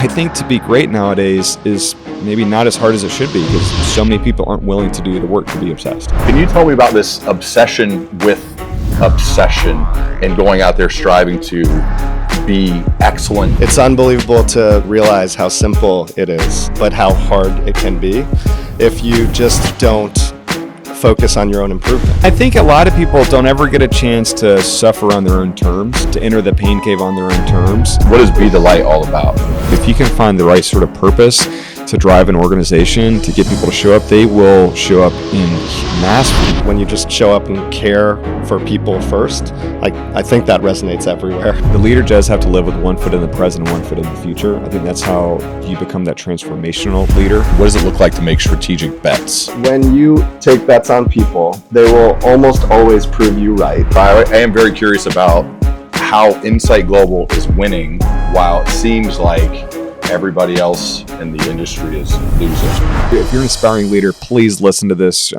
I think to be great nowadays is maybe not as hard as it should be because so many people aren't willing to do the work to be obsessed. Can you tell me about this obsession with obsession and going out there striving to be excellent? It's unbelievable to realize how simple it is, but how hard it can be if you just don't focus on your own improvement. I think a lot of people don't ever get a chance to suffer on their own terms, to enter the pain cave on their own terms. What is Be the Light all about? If you can find the right sort of purpose to drive an organization, to get people to show up, they will show up in mass. When you just show up and care for people first, I think that resonates everywhere. The leader does have to live with one foot in the present and one foot in the future. I think that's how you become that transformational leader. What does it look like to make strategic bets? When you take bets on people, they will almost always prove you right. I am very curious about how Insight Global is winning while it seems like everybody else in the industry is losing. If you're an inspiring leader, please listen to this.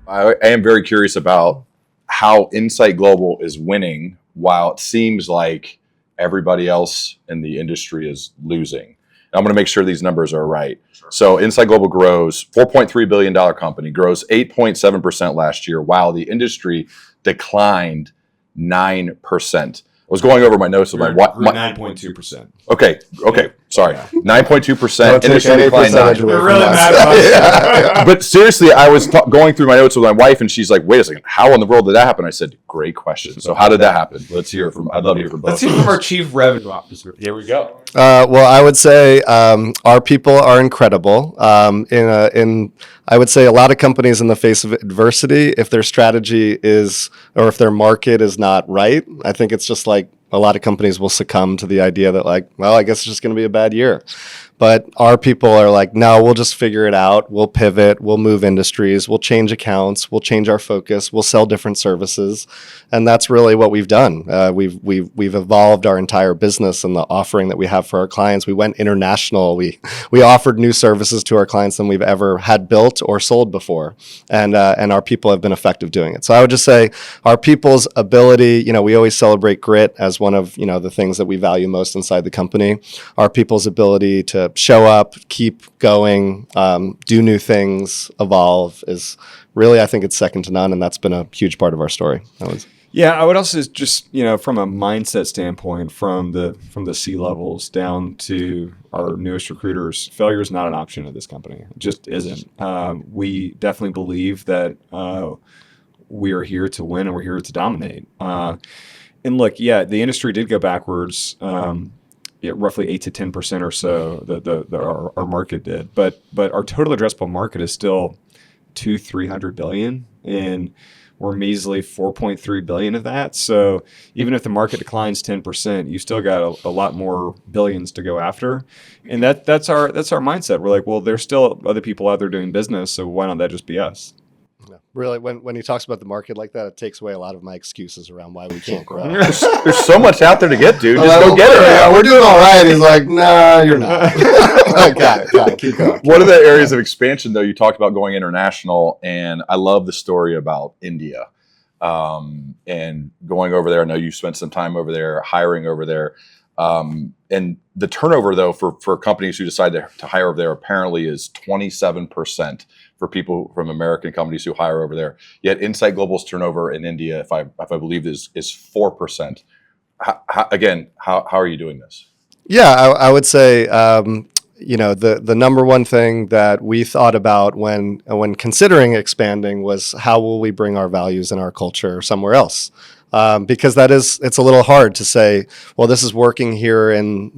I am very curious about how Insight Global is winning while it seems like everybody else in the industry is losing. And I'm going to make sure these numbers are right. Sure. So Insight Global grows $4.3 billion company, grows 8.7% last year, while the industry declined 9%. I was going over my notes with my 9.2%. Okay. Sorry, 9.2%. Industry decline 9%. You're really mad about Yeah. But seriously, I was going through my notes with my wife, and she's like, "Wait a second, how in the world did that happen?" I said, "Great question. So how did that happen? Let's hear from. I'd love to hear from both. Let's hear from our chief revenue officer. Here we go. Well, I would say our people are incredible. I would say a lot of companies in the face of adversity, if their strategy is, or if their market is not right, I think it's just like a lot of companies will succumb to the idea that like, well, I guess it's just going to be a bad year. But our people are like, no, we'll just figure it out. We'll pivot. We'll move industries. We'll change accounts. We'll change our focus. We'll sell different services, and that's really what we've done. We've evolved our entire business and the offering that we have for our clients. We went international. We offered new services to our clients than we've ever had built or sold before, and our people have been effective doing it. So I would just say our people's ability. We always celebrate grit as one of the things that we value most inside the company. Our people's ability to show up, keep going, do new things, evolve is really, I think it's second to none, and that's been a huge part of our story. Yeah, I would also just, from a mindset standpoint, from the C levels down to our newest recruiters, failure is not an option at this company. It just isn't. We definitely believe that we are here to win and we're here to dominate. And look, the industry did go backwards. Roughly 8 to 10% or so our market did, but our total addressable market is still $300 billion, and we're measly 4.3 billion of that. So even if the market declines 10%, you still got a lot more billions to go after, and that's our mindset. We're like, well, there's still other people out there doing business, so why don't that just be us? Yeah. Really, when he talks about the market like that, it takes away a lot of my excuses around why we can't grow. There's so much out there to get, dude. Just go get it. Yeah, we're doing all right. He's like, nah, you're not. Got it. Keep going. What are the areas of expansion, though? You talked about going international, and I love the story about India and going over there. I know you spent some time over there, hiring over there. And the turnover, though, for companies who decide to hire over there apparently is 27% for people from American companies who hire over there. Yet Insight Global's turnover in India, if I believe, is 4%. How are you doing this? Yeah, I would say the number one thing that we thought about when considering expanding was how will we bring our values and our culture somewhere else. Because it's a little hard to say, well, this is working here in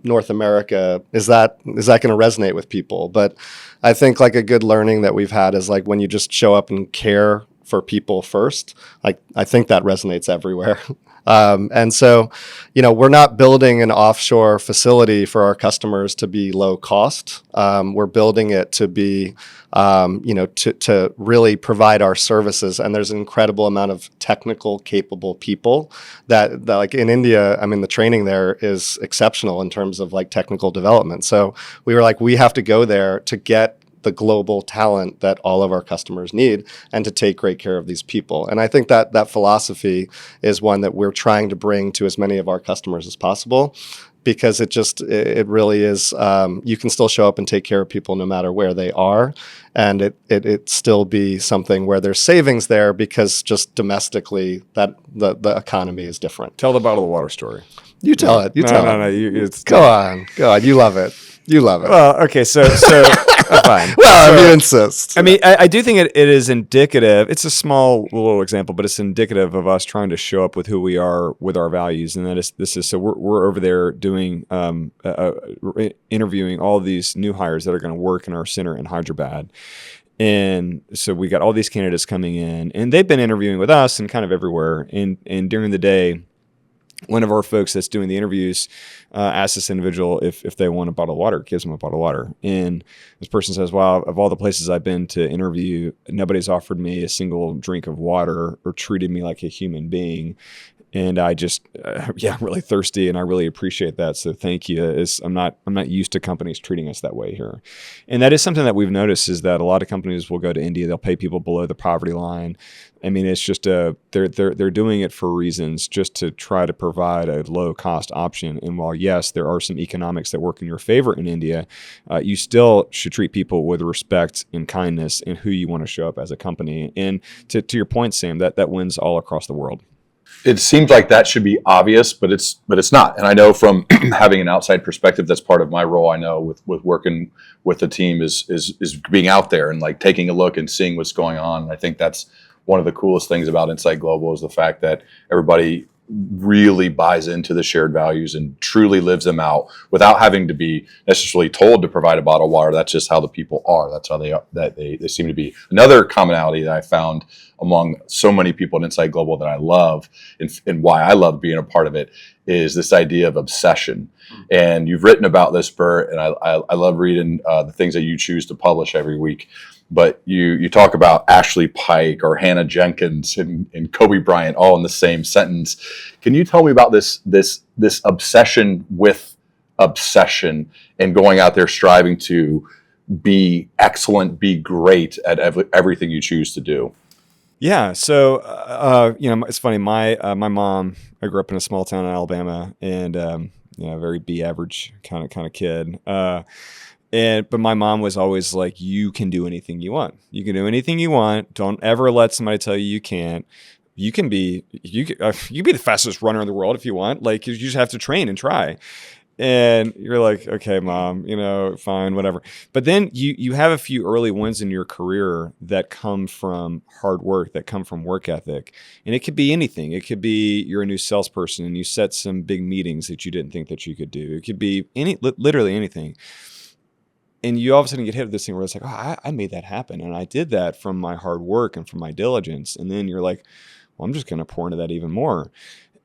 North America. Is that going to resonate with people? But I think like a good learning that we've had is like when you just show up and care for people first. I think that resonates everywhere. And so, we're not building an offshore facility for our customers to be low cost. We're building it to be, to really provide our services. And there's an incredible amount of technical, capable people that like in India, the training there is exceptional in terms of like technical development. So we were like, we have to go there to get the global talent that all of our customers need and to take great care of these people. And I think that that philosophy is one that we're trying to bring to as many of our customers as possible, because it really is, you can still show up and take care of people no matter where they are, and it still be something where there's savings there, because just domestically that the economy is different. Tell the bottled water story. You tell it. You No, tell no, it. no. It's Go on. You love it. You love it. Well, okay, so fine. Well, So- you insist. I mean, I do think it is indicative. It's a small little example, but it's indicative of us trying to show up with who we are, with our values, and so we're over there doing interviewing all these new hires that are going to work in our center in Hyderabad, and so we got all these candidates coming in, and they've been interviewing with us and kind of everywhere, and during the day, one of our folks that's doing the interviews asks this individual if they want a bottle of water, gives them a bottle of water. And this person says, wow, of all the places I've been to interview, nobody's offered me a single drink of water or treated me like a human being. And I just, I'm really thirsty, and I really appreciate that. So thank you. I'm not used to companies treating us that way here. And that is something that we've noticed, is that a lot of companies will go to India. They'll pay people below the poverty line. I mean, it's just they're doing it for reasons just to try to provide a low cost option. And while yes, there are some economics that work in your favor in India, you still should treat people with respect and kindness in who you want to show up as a company. And to your point, Sam, that wins all across the world. It seems like that should be obvious, but it's not. And I know from having an outside perspective, that's part of my role. I know with working with the team is being out there and like taking a look and seeing what's going on. And I think that's one of the coolest things about Insight Global, is the fact that everybody really buys into the shared values and truly lives them out without having to be necessarily told to provide a bottle of water. That's just how the people are. That's how they seem to be. Another commonality that I found among so many people in Insight Global that I love, and why I love being a part of it, is this idea of obsession. And you've written about this, Bert, and I love reading the things that you choose to publish every week. But you talk about Ashley Pike or Hannah Jenkins and Kobe Bryant all in the same sentence. Can you tell me about this obsession with obsession, and going out there striving to be excellent, be great at everything you choose to do? Yeah. So, it's funny. My mom, I grew up in a small town in Alabama, and, very B average kind of kid. But my mom was always like, you can do anything you want. You can do anything you want. Don't ever let somebody tell you can't. You can be the fastest runner in the world if you want. Like, you just have to train and try. And you're like, okay, Mom, fine, whatever. But then you have a few early wins in your career that come from hard work, that come from work ethic. And it could be anything. It could be you're a new salesperson and you set some big meetings that you didn't think that you could do. It could be literally anything. And you all of a sudden get hit with this thing where it's like, oh, I made that happen. And I did that from my hard work and from my diligence. And then you're like, well, I'm just going to pour into that even more.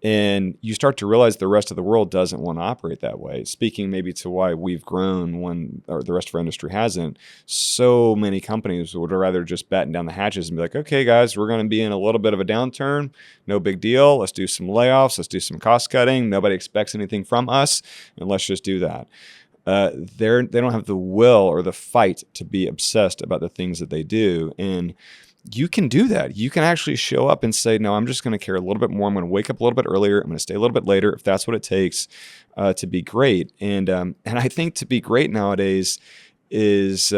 And you start to realize the rest of the world doesn't want to operate that way. Speaking maybe to why we've grown when the rest of our industry hasn't, so many companies would rather just batten down the hatches and be like, okay, guys, we're going to be in a little bit of a downturn. No big deal. Let's do some layoffs. Let's do some cost cutting. Nobody expects anything from us. And let's just do that. They don't have the will or the fight to be obsessed about the things that they do. And you can do that. You can actually show up and say, no, I'm just going to care a little bit more. I'm going to wake up a little bit earlier. I'm going to stay a little bit later if that's what it takes to be great. And I think to be great nowadays is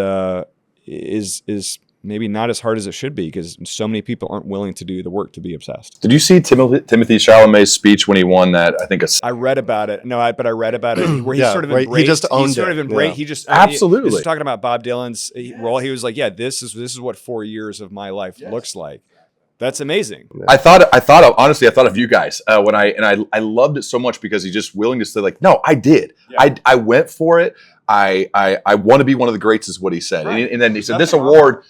maybe not as hard as it should be, because so many people aren't willing to do the work to be obsessed. Did you see Timothy Chalamet's speech when he won that? I think I read about it. But I read about it where he sort of right. embraced. He just owned it. Yeah. He just absolutely. He was talking about Bob Dylan's role. He was like, yeah, this is what 4 years of my life looks like. That's amazing. I thought of you guys when I loved it so much, because he's just willing to say like, no, I did. Yeah. I went for it. I want to be one of the greats, is what he said. Right. And then he said, this award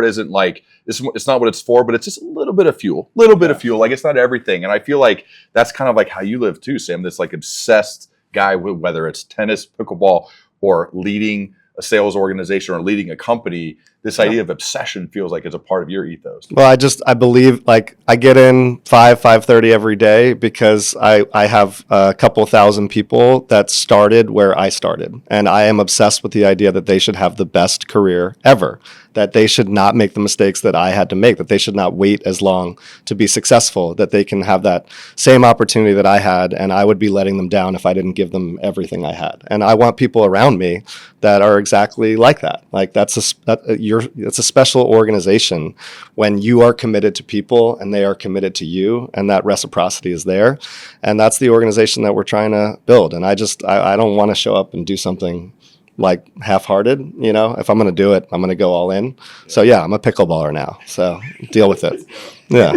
isn't like, it's not what it's for, but it's just a little bit of fuel, bit of fuel. Like, it's not everything. And I feel like that's kind of like how you live too, Sam, this like obsessed guy, whether it's tennis, pickleball, or leading a sales organization or leading a company, this idea of obsession feels like it's a part of your ethos. Well, I believe, like, I get in 5:30 every day because I have a couple thousand people that started where I started. And I am obsessed with the idea that they should have the best career ever, that they should not make the mistakes that I had to make, that they should not wait as long to be successful, that they can have that same opportunity that I had, and I would be letting them down if I didn't give them everything I had. And I want people around me that are exactly like that. Like, it's a special organization when you are committed to people and they are committed to you, and that reciprocity is there. And that's the organization that we're trying to build. And I don't want to show up and do something like half-hearted. You know, if I'm going to do it, I'm going to go all in. So yeah, I'm a pickleballer now. So deal with it. Yeah,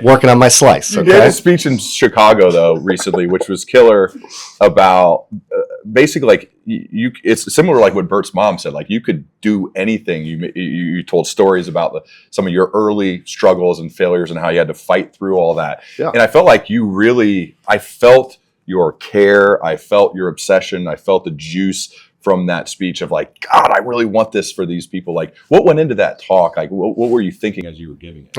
working on my slice. You Okay? gave a speech in Chicago though recently, which was killer, about basically like it's similar to like what Bert's mom said. Like, you could do anything. You told stories about some of your early struggles and failures and how you had to fight through all that. Yeah. And I felt like I felt your care, I felt your obsession, I felt the juice from that speech of like, God, I really want this for these people. Like, what went into that talk? Like, what were you thinking as you were giving it?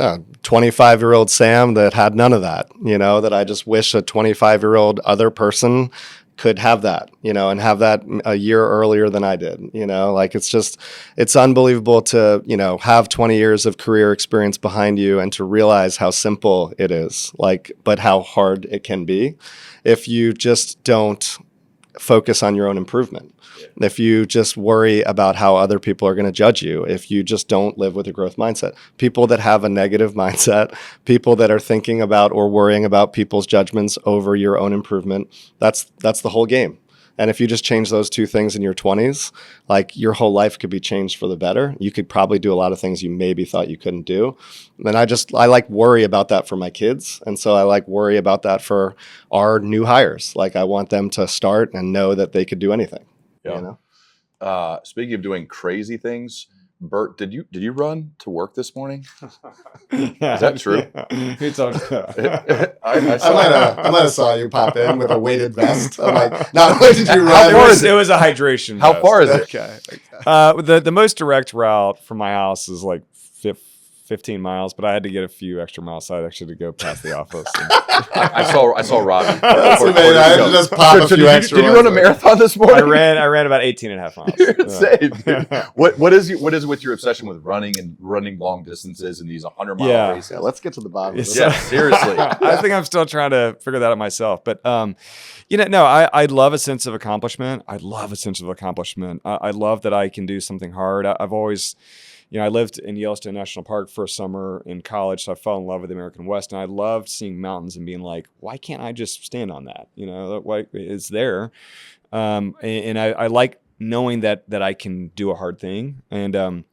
25-year-old Sam that had none of that, you know, that I just wish a 25-year-old other person could have that, you know, and have that a year earlier than I did, you know. Like, it's unbelievable to, you know, have 20 years of career experience behind you and to realize how simple it is, like, but how hard it can be if you just don't focus on your own improvement. If you just worry about how other people are going to judge you, if you just don't live with a growth mindset. People that have a negative mindset, people that are thinking about or worrying about people's judgments over your own improvement, that's the whole game. And if you just change those two things in your 20s, like, your whole life could be changed for the better. You could probably do a lot of things you maybe thought you couldn't do. And I like worry about that for my kids. And so I like worry about that for our new hires. Like, I want them to start and know that they could do anything. Yeah. You know? Speaking of doing crazy things, Bert, did you run to work this morning? Yeah. Is that true? Yeah. It's all I might have saw you pop in with a weighted vest. I'm like, not only did you How run, far is it was a hydration How vest. far is it? Okay. The most direct route from my house is like 15 miles, but I had to get a few extra miles side actually to go past the office. I saw Robbie. That's amazing. I had to just pop a few did extra you run a ones. marathon this morning? I ran about 18 and a half miles. You're insane, dude. What is with your obsession with running and running long distances and these 100-mile Yeah. races? Yeah, let's get to the bottom of this. Yeah, seriously. I think I'm still trying to figure that out myself. But, I love a sense of accomplishment. I love that I can do something hard. I've always, I lived in Yellowstone National Park for a summer in college, so I fell in love with the American West, and I loved seeing mountains and being like, why can't I just stand on that? Why it's there. And I like knowing that I can do a hard thing. And,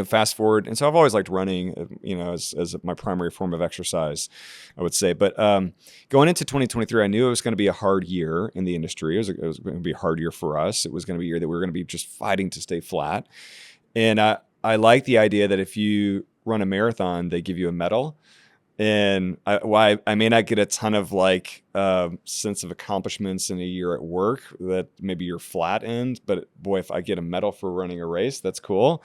fast forward. And so I've always liked running, as my primary form of exercise, I would say. But going into 2023, I knew it was going to be a hard year in the industry. It was going to be a hard year for us. It was going to be a year that we were going to be just fighting to stay flat. And I like the idea that if you run a marathon, they give you a medal. And I may not get a ton of sense of accomplishments in a year at work that maybe you're flat in, but boy, if I get a medal for running a race, that's cool.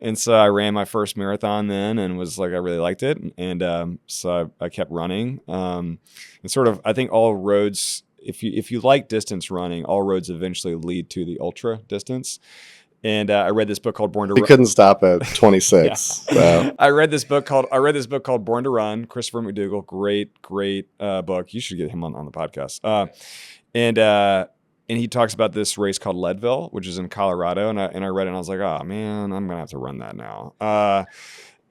And so I ran my first marathon then and was like, I really liked it. And so I kept running. And sort of, I think all roads, if you like distance running, all roads eventually lead to the ultra distance. And I read this book called Born to Run. He couldn't stop at 26. Yeah. So. I read this book called Born to Run. Christopher McDougall, great book. You should get him on the podcast. And he talks about this race called Leadville, which is in Colorado. And I read it and I was like, oh man, I'm gonna have to run that now.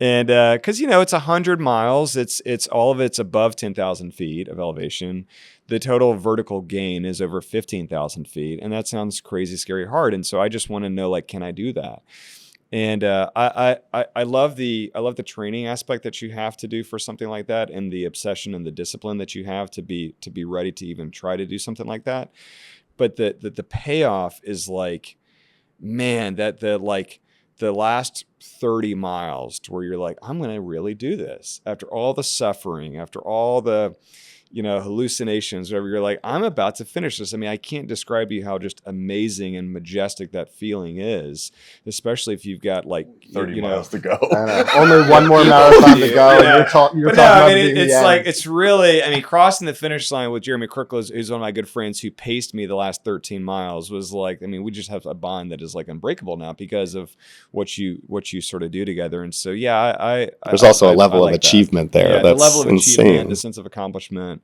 And because it's 100 miles, it's all of it's above 10,000 feet of elevation. The total vertical gain is over 15,000 feet, and that sounds crazy, scary, hard. And so I just want to know, can I do that? And I love the training aspect that you have to do for something like that, and the obsession and the discipline that you have to be ready to even try to do something like that. But the payoff is man, that the last 30 miles to where you're like, I'm going to really do this after all the suffering, after all the, hallucinations, whatever. You're like, I'm about to finish this. I mean, I can't describe to you how just amazing and majestic that feeling is, especially if you've got like 30 miles to go. Only one more marathon to go. And you're talking but about it's like, it's really, crossing the finish line with Jeremy Crickle, who's one of my good friends who paced me the last 13 miles, was like, we just have a bond that is like unbreakable now because of what you sort of do together. And so, there's also a level of achievement there. That's the level of insane. achievement, the sense of accomplishment.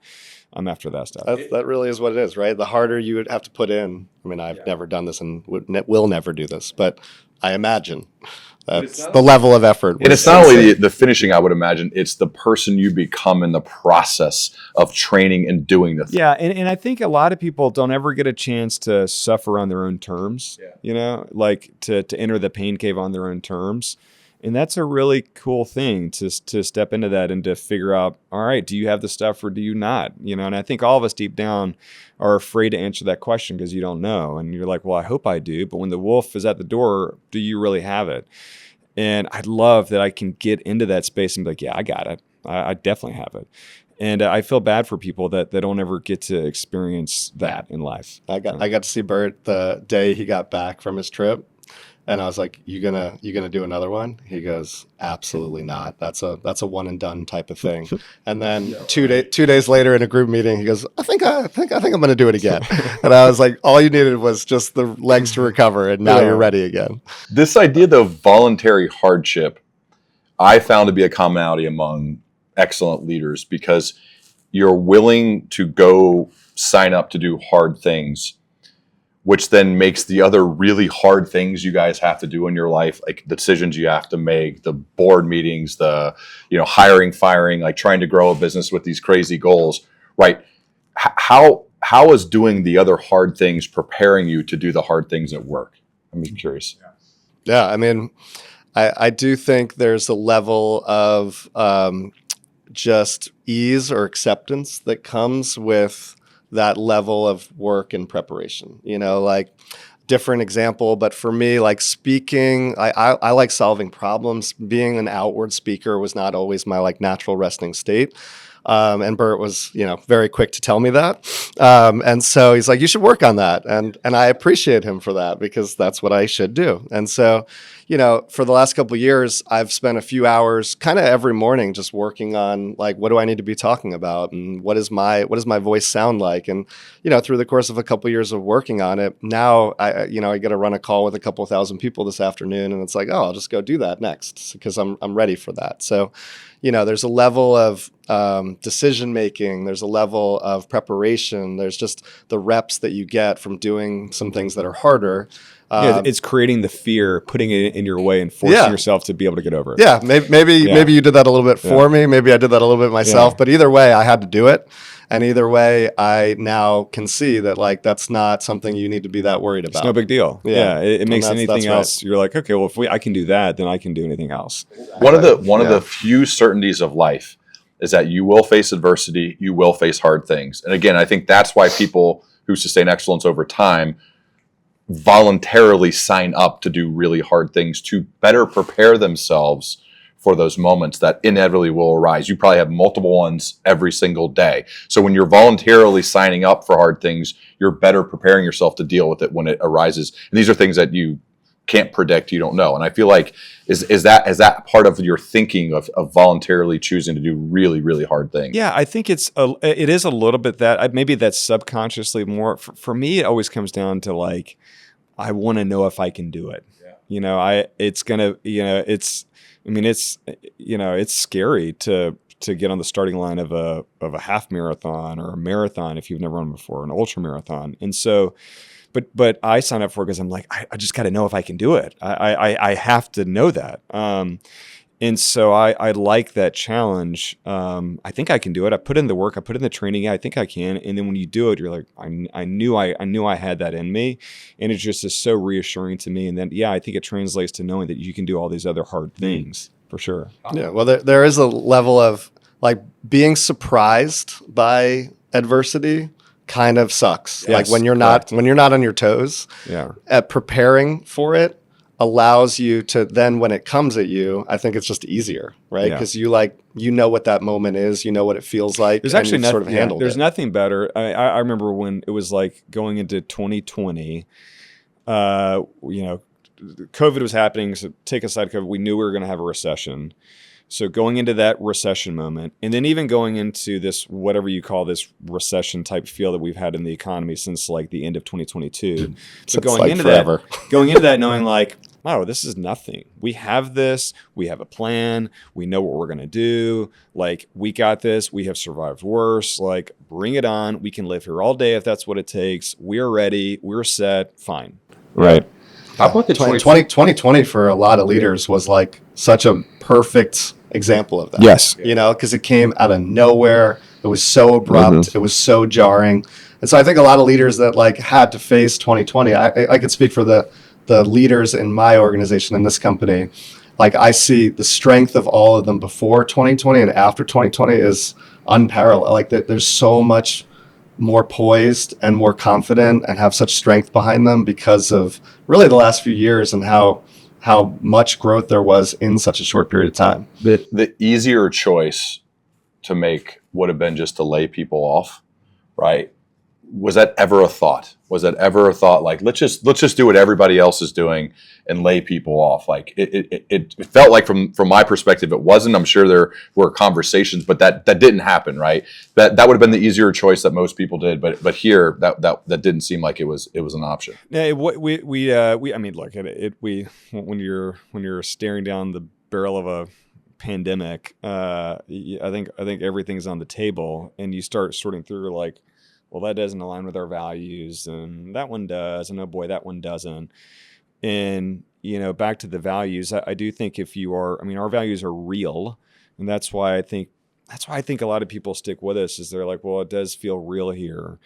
I'm after that stuff. That really is what it is, right? The harder you would have to put in. I've never done this and will never do this, but I imagine that's the level of effort. And it's not only the finishing, I would imagine, it's the person you become in the process of training and doing the thing. Yeah, and I think a lot of people don't ever get a chance to suffer on their own terms, like to enter the pain cave on their own terms. And that's a really cool thing to step into that and to figure out, all right, do you have the stuff or do you not? And I think all of us deep down are afraid to answer that question because you don't know. And you're like, well, I hope I do. But when the wolf is at the door, do you really have it? And I love that I can get into that space and be like, yeah, I got it. I definitely have it. And I feel bad for people that don't ever get to experience that in life. I got to see Bert the day he got back from his trip. And I was like, you gonna do another one? He goes, absolutely not. That's a one and done type of thing. And then 2 days later in a group meeting, he goes, I think I'm gonna do it again. And I was like, all you needed was just the legs to recover, and now you're ready again. This idea, though, of voluntary hardship, I found to be a commonality among excellent leaders because you're willing to go sign up to do hard things, which then makes the other really hard things you guys have to do in your life, like the decisions you have to make, the board meetings, the hiring, firing, like trying to grow a business with these crazy goals, right? How is doing the other hard things preparing you to do the hard things at work? I'm just curious. Yeah, I do think there's a level of just ease or acceptance that comes with that level of work and preparation, like different example. But for me, like speaking, I like solving problems. Being an outward speaker was not always my like natural resting state. And Bert was, very quick to tell me that. And so he's like, you should work on that. And I appreciate him for that because that's what I should do. And so, for the last couple of years, I've spent a few hours kind of every morning just working on like, what do I need to be talking about? And what does my voice sound like? And, through the course of a couple of years of working on it, now I got to run a call with a couple of thousand people this afternoon. And it's like, oh, I'll just go do that next because I'm ready for that. So, there's a level of decision making. There's a level of preparation. There's just the reps that you get from doing some things that are harder. It's creating the fear, putting it in your way, and forcing yourself to be able to get over it. Yeah, maybe you did that a little bit for me. Maybe I did that a little bit myself. But either way, I had to do it. And either way, I now can see that like that's not something you need to be that worried about. It's no big deal. Yeah, it makes anything else. Right. You're like, okay, well, if I can do that, then I can do anything else. One of the few certainties of life is that you will face adversity, you will face hard things. And again, I think that's why people who sustain excellence over time voluntarily sign up to do really hard things to better prepare themselves for those moments that inevitably will arise. You probably have multiple ones every single day. So when you're voluntarily signing up for hard things, you're better preparing yourself to deal with it when it arises. And these are things that you can't predict, you don't know. And I feel like is that part of your thinking of voluntarily choosing to do really, really hard things? Yeah, I think it is a little bit that. Maybe that's subconsciously more. For me, it always comes down to like, I want to know if I can do it. Yeah. It's scary to get on the starting line of a half marathon or a marathon if you've never run before, an ultra marathon. And so, but I sign up for it because I'm like, I just got to know if I can do it. I have to know that. And so I like that challenge. I think I can do it. I put in the work. I put in the training. I think I can. And then when you do it, you're like, I knew I had that in me. And it just is so reassuring to me. And then, I think it translates to knowing that you can do all these other hard things for sure. Yeah. Well, there is a level of like being surprised by adversity kind of sucks. Yes, like when you're not on your toes. Yeah. At preparing for it allows you to then, when it comes at you, I think it's just easier, right? Yeah. Because you know what that moment is, you know what it feels like. There's and actually you've nothing. sort of handled There's it. nothing better. I remember when it was like going into 2020. COVID was happening. So take aside COVID, we knew we were going to have a recession. So going into that recession moment, and then even going into this, whatever you call this recession type feel that we've had in the economy since like the end of 2022. So It's going like into forever. going into that knowing like, wow, this is nothing. We have this. We have a plan. We know what we're going to do. Like, we got this. We have survived worse. Like, bring it on. We can live here all day if that's what it takes. We're ready. We're set. Fine. Right. How about the 2020 for a lot of leaders was like such a perfect example of that. Yes. Because it came out of nowhere. It was so abrupt. It was so jarring. And so I think a lot of leaders that like had to face 2020, I could speak for the leaders in my organization, in this company. Like, I see the strength of all of them before 2020 and after 2020 is unparalleled. Like, there's so much more poised and more confident and have such strength behind them because of really the last few years and how much growth there was in such a short period of time. The easier choice to make would have been just to lay people off, right? Was that ever a thought? Was that ever a thought like, let's just do what everybody else is doing and lay people off? Like, it felt like from my perspective it wasn't. I'm sure there were conversations, but that didn't happen, right? That would have been the easier choice that most people did, but here that didn't seem like it was an option. Yeah, I mean, look at it. When you're staring down the barrel of a pandemic, I think everything's on the table, and you start sorting through like, well, that doesn't align with our values, and that one does, and oh boy, that one doesn't. And back to the values, I do think our values are real, and that's why I think a lot of people stick with us. Is they're like, well, it does feel real here,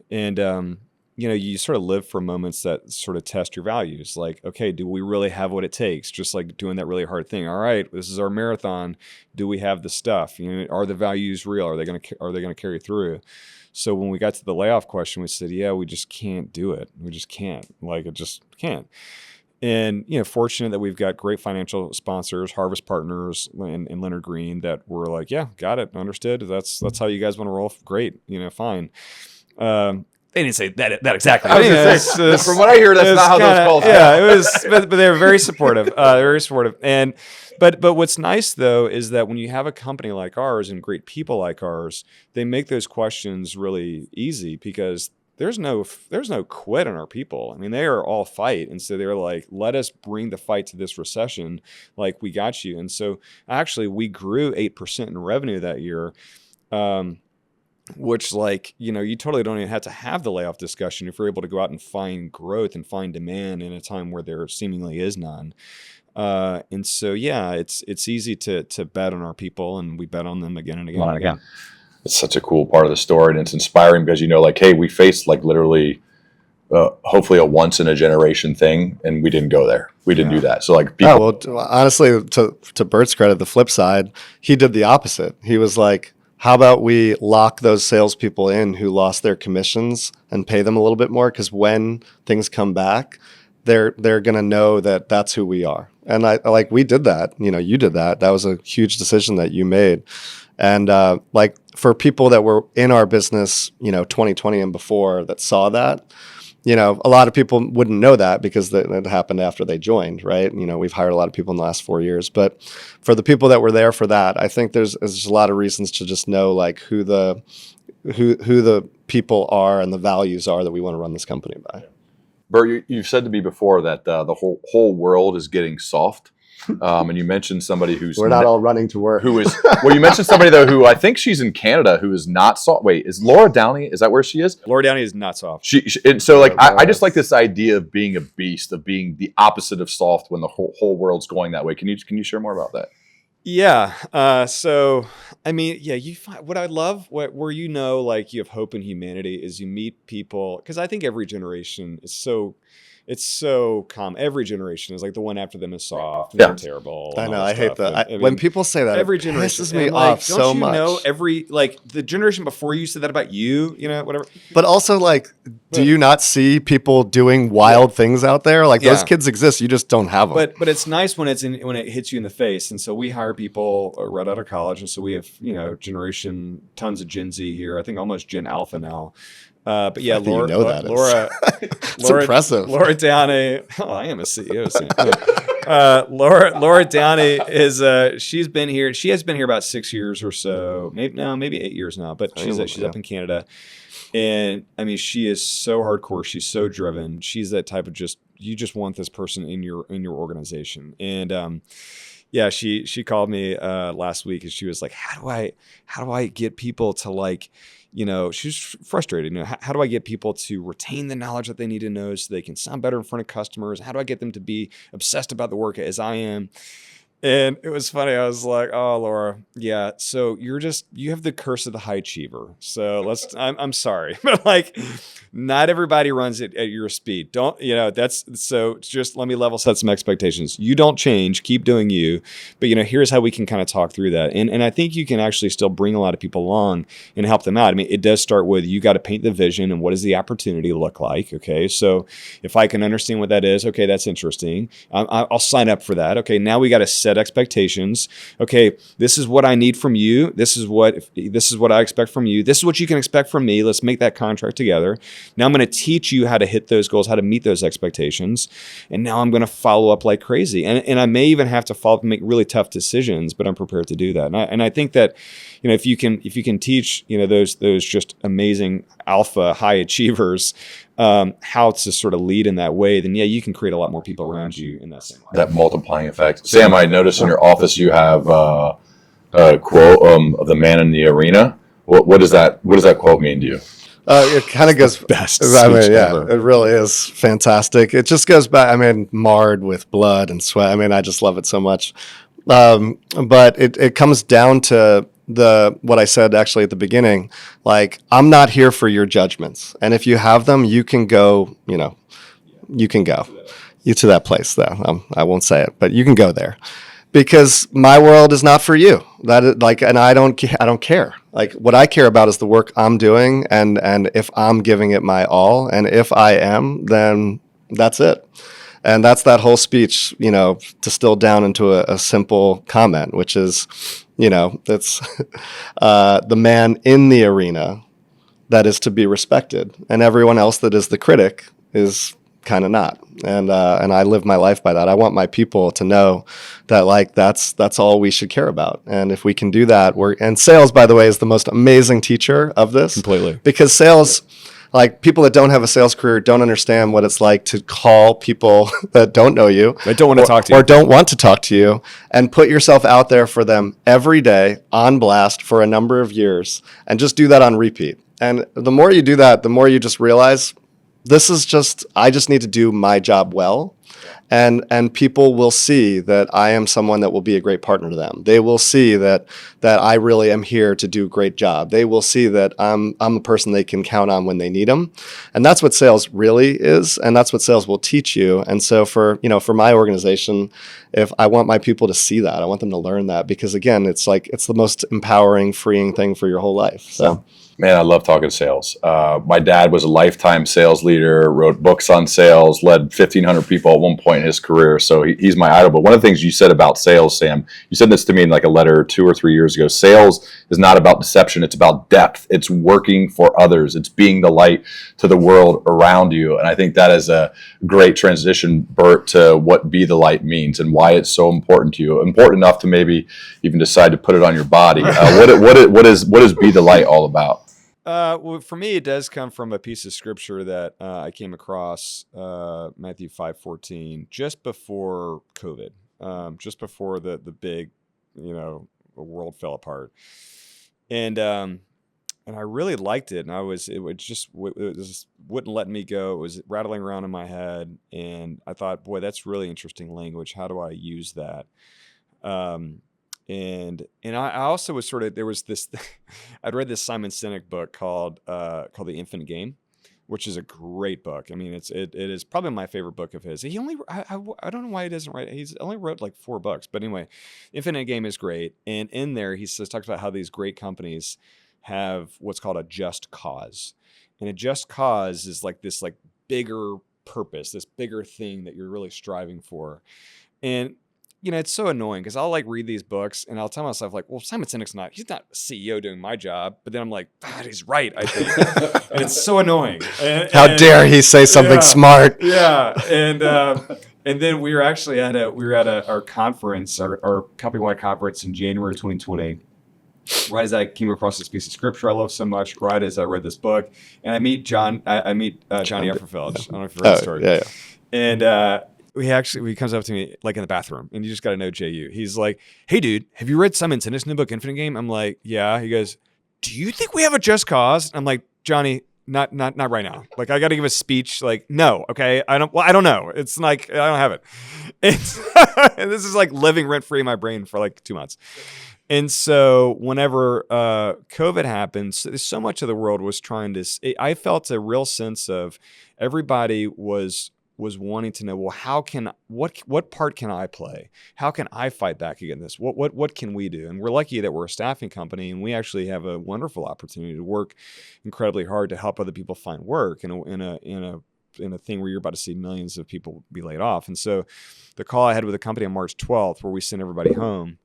and you sort of live for moments that sort of test your values. Like, okay, do we really have what it takes? Just like doing that really hard thing. All right, this is our marathon. Do we have the stuff? Are the values real? Are they going to carry through? So when we got to the layoff question, we said, yeah, we just can't do it. We just can't. Like, it just can't. And, fortunate that we've got great financial sponsors, Harvest Partners and Leonard Green, that were like, yeah, got it, understood. That's how you guys want to roll. Great, fine. They didn't say that exactly. From what I hear, that's not how those calls go. Yeah, it was, but they were very supportive. Very supportive. And but what's nice though is that when you have a company like ours and great people like ours, they make those questions really easy because there's no quit on our people. I mean, they are all fight, and so they're like, let us bring the fight to this recession. Like, we got you. And so actually, we grew 8% in revenue that year. Which, like, you totally don't even have to have the layoff discussion if you're able to go out and find growth and find demand in a time where there seemingly is none. And so, yeah, it's easy to bet on our people, and we bet on them again and again and again. It's such a cool part of the story, and it's inspiring because, like, hey, we faced like literally, hopefully a once in a generation thing, and we didn't go there. We didn't do that. So like, people. Honestly, to Bert's credit, the flip side, he did the opposite. He was like, how about we lock those salespeople in who lost their commissions and pay them a little bit more? Because when things come back, they're going to know that that's who we are. And we did that. You did that. That was a huge decision that you made. And like, for people that were in our business, 2020 and before, that saw that, a lot of people wouldn't know that because it happened after they joined, right? We've hired a lot of people in the last 4 years, but for the people that were there for that, I think there's a lot of reasons to just know like who the people are and the values are that we want to run this company by. Bert, you've said to me before that the whole world is getting soft. And you mentioned somebody who's we're not all running to work. Who is well? You mentioned somebody though who I think she's in Canada who is not soft. Wait, is Laura Downey? Is that where she is? Laura Downey is not soft. And so like I just like this idea of being a beast, of being the opposite of soft when the whole world's going that way. Can you share more about that? Yeah. So I mean, yeah. You find what I love, where like you have hope in humanity, is you meet people, because I think every generation is so. it's so common. Every generation is like the one after them is soft. And Yeah. they're terrible. I and know. all I this hate stuff. that. And, When people say that, every it generation pisses me and, like, off so much. Know every like the generation before you said that about you, whatever. But also, like, do But- you not see people doing wild things out there? Like those Yeah. kids exist. You just don't have them. But it's nice when when it hits you in the face. And so we hire people right out of college, and so we have tons of Gen Z here. I think almost Gen Alpha now. But yeah, How do you Laura, know that is? Laura, It's impressive. Laura Downey. Oh, I am a CEO. Sam. Laura Downey is she's been here. She has been here about 6 years or so. Maybe 8 years now. But she's up in Canada, and I mean, she is so hardcore. She's so driven. She's that type of you just want this person in your organization. And yeah, she called me last week, and she was like, how do I get people to, like, she's frustrated. How do I get people to retain the knowledge that they need to know so they can sound better in front of customers? How do I get them to be obsessed about the work as I am? And it was funny. I was like, oh, Laura, yeah. So you have the curse of the high achiever. So I'm sorry, but like, not everybody runs it at your speed. Just let me level set some expectations. You don't change, keep doing you, but here's how we can kind of talk through that. And I think you can actually still bring a lot of people along and help them out. I mean, it does start with, you got to paint the vision and what does the opportunity look like? Okay. So if I can understand what that is, okay, that's interesting. I'll sign up for that. Okay. Now we got to set expectations. Okay, this is what I need from you. This is what I expect from you. This is what you can expect from me. Let's make that contract together. Now I'm going to teach you how to hit those goals, how to meet those expectations. And now I'm going to follow up like crazy. And I may even have to follow up and make really tough decisions, but I'm prepared to do that. And I think that, if you can teach, those just amazing alpha high achievers, how to sort of lead in that way, then yeah, you can create a lot more people around you in that same way. That multiplying effect. Sam, I noticed in your office you have a quote of the man in the arena. What does that quote mean to you? It kind of goes Best I mean, speech yeah, ever. it really is fantastic. It just goes back. I mean, marred with blood and sweat. I mean, I just love it so much. But it comes down to what I said actually at the beginning. Like, I'm not here for your judgments, and if you have them, you can go. You can go to that place. Though I won't say it, but you can go there. Because my world is not for you. And I don't care. Like, what I care about is the work I'm doing, and if I'm giving it my all, and if I am, then that's it. And that's that whole speech, distilled down into a simple comment, which is, it's the man in the arena that is to be respected, and everyone else that is the critic is kind of not. And I live my life by that. I want my people to know that, like, that's all we should care about. And if we can do that, and sales, by the way, is the most amazing teacher of this. Completely. Because sales, like, people that don't have a sales career don't understand what it's like to call people that don't know you. They don't want to talk to you. Or don't want to talk to you, and put yourself out there for them every day on blast for a number of years, and just do that on repeat. And the more you do that, the more you just realize, I just need to do my job well, and people will see that I am someone that will be a great partner to them. They will see that I really am here to do a great job. They will see that I'm the person they can count on when they need them. And that's what sales really is, and that's what sales will teach you. And so for my organization, if I want my people to see that, I want them to learn that, because again, it's the most empowering, freeing thing for your whole life. So. Man, I love talking sales. My dad was a lifetime sales leader, wrote books on sales, led 1,500 people at one point in his career. So he's my idol. But one of the things you said about sales, Sam, you said this to me in like a letter 2 or 3 years ago. Sales is not about deception. It's about depth. It's working for others. It's being the light to the world around you. And I think that is a great transition, Bert, to what be the light means and why it's so important to you. Important enough to maybe even decide to put it on your body. What is be the light all about? Well, for me, it does come from a piece of scripture that I came across, Matthew 5:14, just before COVID, just before the big, the world fell apart, and I really liked it, and it just wouldn't let me go. It was rattling around in my head, and I thought, boy, that's really interesting language. How do I use that? And I also was there was this, I'd read this Simon Sinek book called The Infinite Game. which is a great book. I mean, it is probably my favorite book of his. He only I don't know why he doesn't write. He's only wrote like 4 books, but anyway, Infinite Game is great. And in there, he talks about how these great companies have what's called a just cause, and a just cause is like this like bigger purpose, this bigger thing that you're really striving for. And it's so annoying because I'll like read these books and I'll tell myself like, well, Simon Sinek's he's not CEO doing my job. But then I'm like, God, he's right, I think. And it's so annoying. How dare he say something smart? Yeah. And then we were actually at our conference, our company-wide conference in January 2020. Right as I came across this piece of scripture I love so much, right as I read this book, and I meet Johnny Efferfeld. I don't know if you've heard the story. Yeah. And he comes up to me like in the bathroom, and you just got to know JU. He's like, "Hey, dude, have you read Simon Sinek's new book, Infinite Game?" I'm like, "Yeah." He goes, "Do you think we have a just cause?" I'm like, "Johnny, not right now. Like, I got to give a speech. Like, no, okay. I don't know. It's like I don't have it. And this is like living rent free in my brain for like 2 months." And so whenever COVID happened, so much of the world was trying to. I felt a real sense of everybody was wanting to know, well, what part can I play? How can I fight back against this? What can we do? And we're lucky that we're a staffing company, and we actually have a wonderful opportunity to work incredibly hard to help other people find work in a thing where you're about to see millions of people be laid off. And so the call I had with the company on March 12th, where we sent everybody home,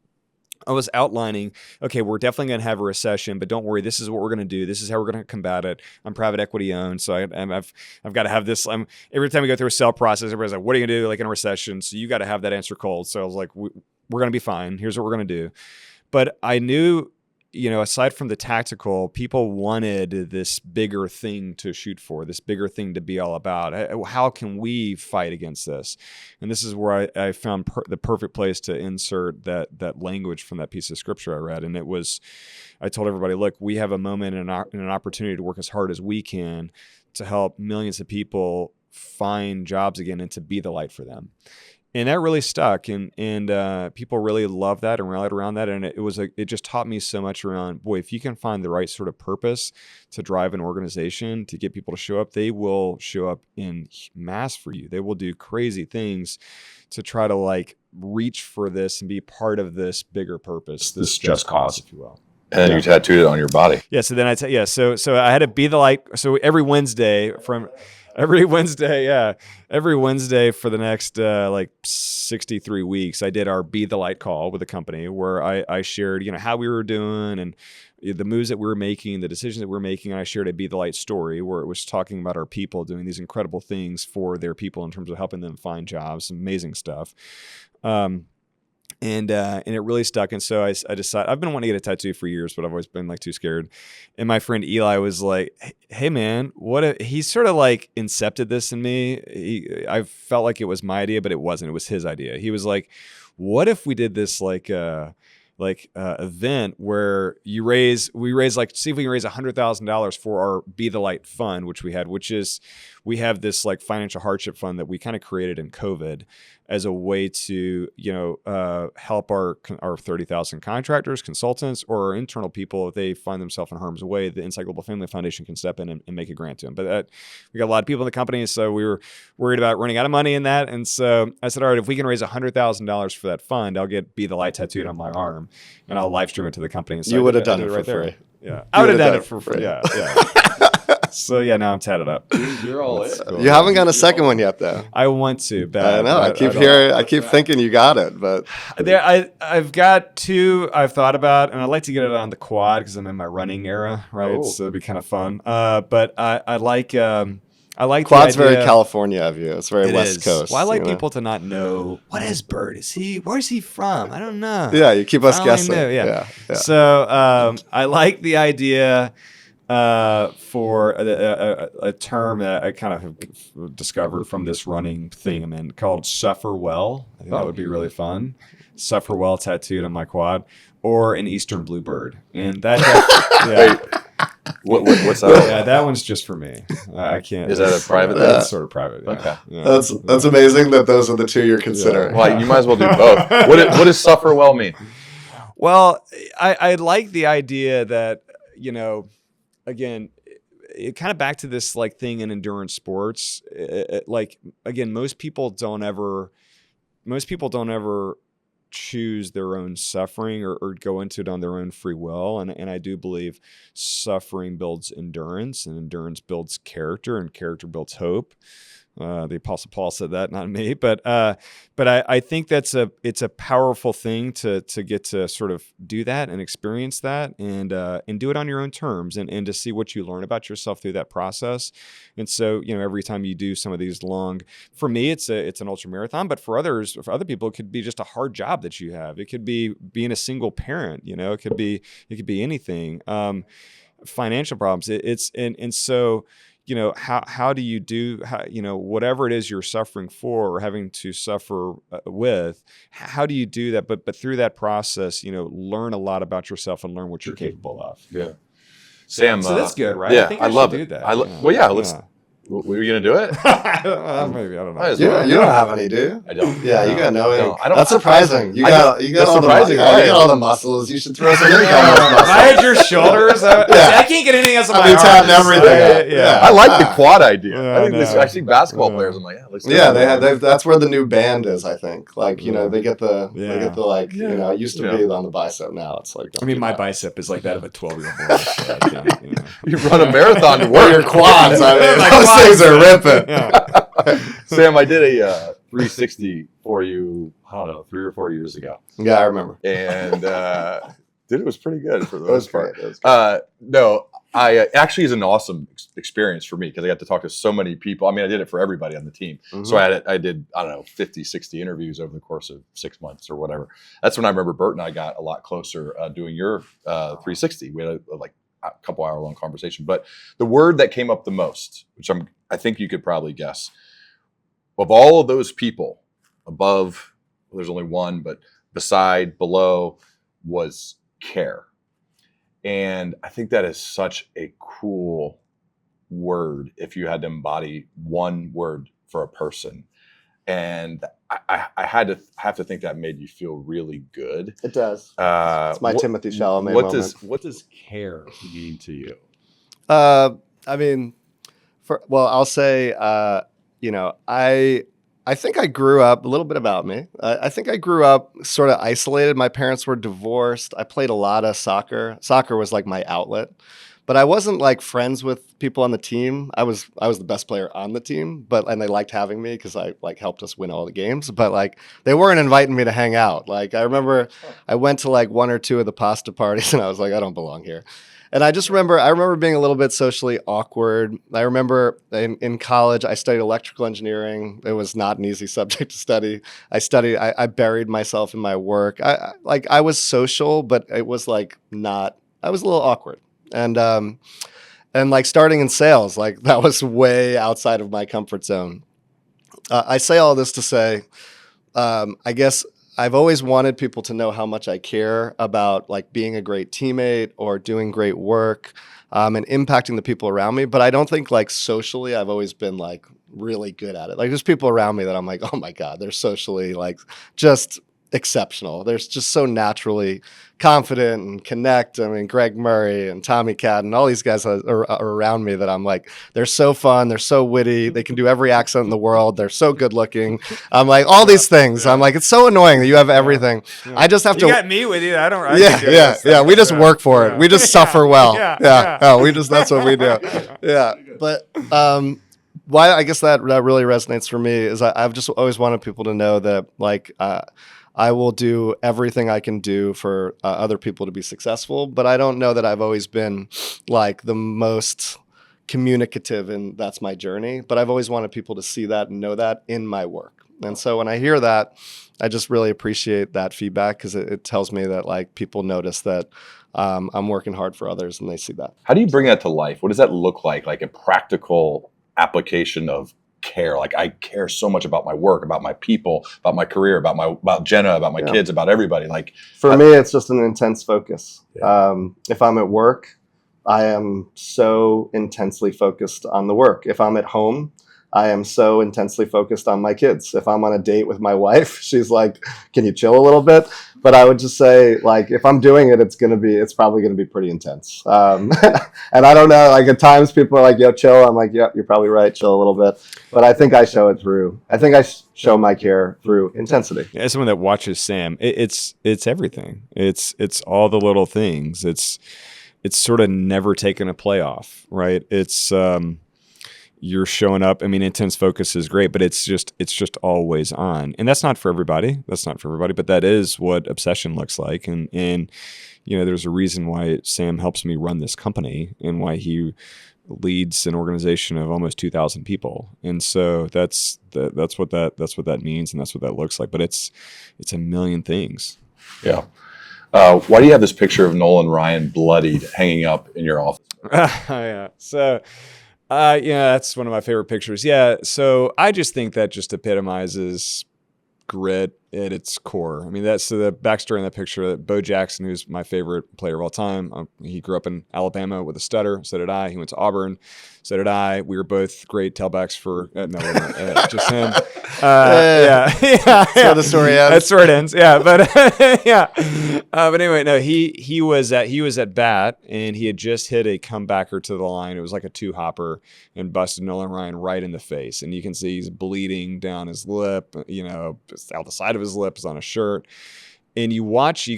I was outlining, okay, we're definitely going to have a recession, but don't worry, this is what we're going to do. This is how we're going to combat it. I'm private equity owned, so I've got to have this. Every time we go through a sale process, everybody's like, what are you going to do like in a recession? So you got to have that answer cold. So I was like, we're going to be fine. Here's what we're going to do. But I knew, aside from the tactical, people wanted this bigger thing to shoot for, this bigger thing to be all about. How can we fight against this? And this is where I found the perfect place to insert that language from that piece of scripture I read. And I told everybody, look, we have a moment and an opportunity to work as hard as we can to help millions of people find jobs again and to be the light for them. And that really stuck, and people really loved that and rallied around that. And it just taught me so much around, boy, if you can find the right sort of purpose to drive an organization, to get people to show up, they will show up in mass for you. They will do crazy things to try to like reach for this and be part of this bigger purpose, this just cause, if you will. And you tattooed it on your body. Yeah. So then so I had to be the light. So every Wednesday Every Wednesday for the next 63 weeks, I did our Be the Light call with the company, where I shared, how we were doing and the moves that we were making, the decisions that we were making. And I shared a Be the Light story where it was talking about our people doing these incredible things for their people in terms of helping them find jobs, amazing stuff. And it really stuck. And so I decided, I've been wanting to get a tattoo for years, but I've always been like too scared. And my friend Eli was like, hey man, he sort of like incepted this in me. I felt like it was my idea, but it wasn't. It was his idea. He was like, what if we did this event where we raise like, see if we can raise $100,000 for our Be the Light fund, which we have this like financial hardship fund that we kind of created in COVID as a way to, help our 30,000 contractors, consultants, or our internal people. If they find themselves in harm's way, the Inside Global Family Foundation can step in and make a grant to them. But we got a lot of people in the company, so we were worried about running out of money in that. And so I said, all right, if we can raise $100,000 for that fund, I'll get Be the Light tattooed on my arm, and I'll live stream it to the company. And so you would have done it for free. Yeah, I would have done it for free. Yeah. So yeah, now I'm tatted up. You're all in. Cool. You haven't got a second one yet, though. I want to. Bad. I know. I keep thinking you got it, but I've got 2 I've thought about, and I'd like to get it on the quad because I'm in my running era, right? Oh. So it'd be kind of fun. But I like quad's very California of you. It's very West Coast. Well, I like people to not know, what is Bert? Where's he from? I don't know. Yeah, you keep us guessing. Yeah. So I like the idea for a term that I kind of have discovered from this running thing I'm in called Suffer Well. I think that would be really fun. Suffer Well tattooed on my quad, or an Eastern Bluebird. And that what's that? Yeah, that one's just for me. I can't. Is that a private? That's sort of private. Yeah. Okay. Yeah. That's amazing that those are the 2 you're considering. Yeah. Well, you might as well do both. What does suffer well mean? Well, I like the idea that, again, it kind of back to this like thing in endurance sports. Like again, most people don't ever choose their own suffering or go into it on their own free will. And I do believe suffering builds endurance, and endurance builds character, and character builds hope. The Apostle Paul said that, not me, but I think it's a powerful thing to get to sort of do that and experience that, and do it on your own terms, and to see what you learn about yourself through that process. And so, every time you do some of these long, for me, it's an ultra marathon, but for other people, it could be just a hard job that you have. It could be being a single parent, it could be anything, financial problems. So, how do you do, whatever it is you're suffering for or having to suffer with, how do you do that? But through that process, learn a lot about yourself and learn what you're capable of. Yeah. Sam. So that's good, right? Yeah, I think I love should it. do that. Let's. Were you going to do it? Maybe, I don't know. You don't have any, do you? I don't. Yeah, you got no ink. I don't. That's surprising. You got all the surprising, you right? got all the muscles. You should throw some ink on those muscles. If I had your shoulders, I can't get anything else on my arms. tapping everything. I like the quad idea. Yeah, I think I see basketball players. I'm like, let's do they that's where the new band is. I think. Like they get the like it used to be on the bicep. Now it's like. I mean, my bicep is like that of a 12-year-old boy. So You run a marathon to Or work. your quads. I mean, My those quads. things are ripping. Yeah. Sam, I did a 360 for you, I don't know, 3 or 4 years ago. Yeah, I remember. And dude, it was pretty good for the That was most part. great. No, I actually is an awesome experience for me because I got to talk to so many people. I mean, I did it for everybody on the team. Mhm. So I did, I don't know, 50, 60 interviews over the course of 6 months or whatever. That's when I remember Bert and I got a lot closer doing your 360. We had a couple hour long conversation. But the word that came up the most, which I think you could probably guess, of all of those people above, well, there's only one, but beside, below, was care. And I think that is such a cool word if you had to embody one word for a person. And I have to think that made you feel really good. It does. It's my Timothy Chalamet moment. What does care mean to you? I mean, I'll say, I think I grew up, a little bit about me. I think I grew up sort of isolated. My parents were divorced. I played a lot of soccer. Soccer was like my outlet. But I wasn't like friends with people on the team. I was the best player on the team, and they liked having me because I like helped us win all the games. But like they weren't inviting me to hang out. Like I remember I went to like 1 or 2 of the pasta parties and I was like, I don't belong here. And I remember being a little bit socially awkward. I remember in college, I studied electrical engineering. It was not an easy subject to study. I buried myself in my work. I was social, but it was like I was a little awkward. And like starting in sales, like that was way outside of my comfort zone. I say all this to say, I guess I've always wanted people to know how much I care about like being a great teammate or doing great work, and impacting the people around me. But I don't think like socially, I've always been like really good at it. Like there's people around me that I'm like, oh my God, they're socially like just exceptional. They're just so naturally confident and connect. I mean, Greg Murray and Tommy Cadden, all these guys are around me that I'm like, they're so fun. They're so witty. They can do every accent in the world. They're so good looking. I'm like, all these things. I'm like, it's so annoying that you have everything. Yeah. I just have to. You got me with you. I don't. Yeah. We just work for it. We just suffer well. Yeah. Oh, that's what we do. Yeah. But, why I guess that really resonates for me is I've just always wanted people to know that like, I will do everything I can do for other people to be successful, but I don't know that I've always been like the most communicative, and that's my journey. But I've always wanted people to see that and know that in my work. And so when I hear that, I just really appreciate that feedback because it tells me that like people notice that I'm working hard for others and they see that. How do you bring that to life? What does that look like a practical application of care? Like I care so much about my work, about my people, about my career, about Jenna, about my kids, about everybody. Like for me, it's just an intense focus. Yeah. If I'm at work, I am so intensely focused on the work. If I'm at home, I am so intensely focused on my kids. If I'm on a date with my wife, she's like, can you chill a little bit? But I would just say, like, if I'm doing it, it's probably going to be pretty intense. And I don't know, like at times people are like, yo, chill. I'm like, yeah, you're probably right. Chill a little bit. But I think I show it through. I think I show my care through intensity. As someone that watches Sam, it's everything. It's all the little things. It's sort of never taking a play off, right? It's you're showing up. I mean, intense focus is great, but it's just always on, and that's not for everybody. But that is what obsession looks like, and there's a reason why Sam helps me run this company and why he leads an organization of almost 2,000 people, and so that's what that means, and that's what that looks like. But it's a million things. Yeah. Why do you have this picture of Nolan Ryan bloodied hanging up in your office? Yeah. So, that's one of my favorite pictures. Yeah. So I just think that just epitomizes grit at its core. I mean, that's the backstory in that picture. Bo Jackson, who's my favorite player of all time, he grew up in Alabama with a stutter. So did I. He went to Auburn. So did I. We were both great tailbacks for just him. Yeah. That's how the story ends. That's where it ends. Yeah, but yeah. But anyway, no, he was at bat, and he had just hit a comebacker to the line. It was like a 2-hopper and busted Nolan Ryan right in the face, and you can see he's bleeding down his lip. Out the side of his lip is on a shirt, and you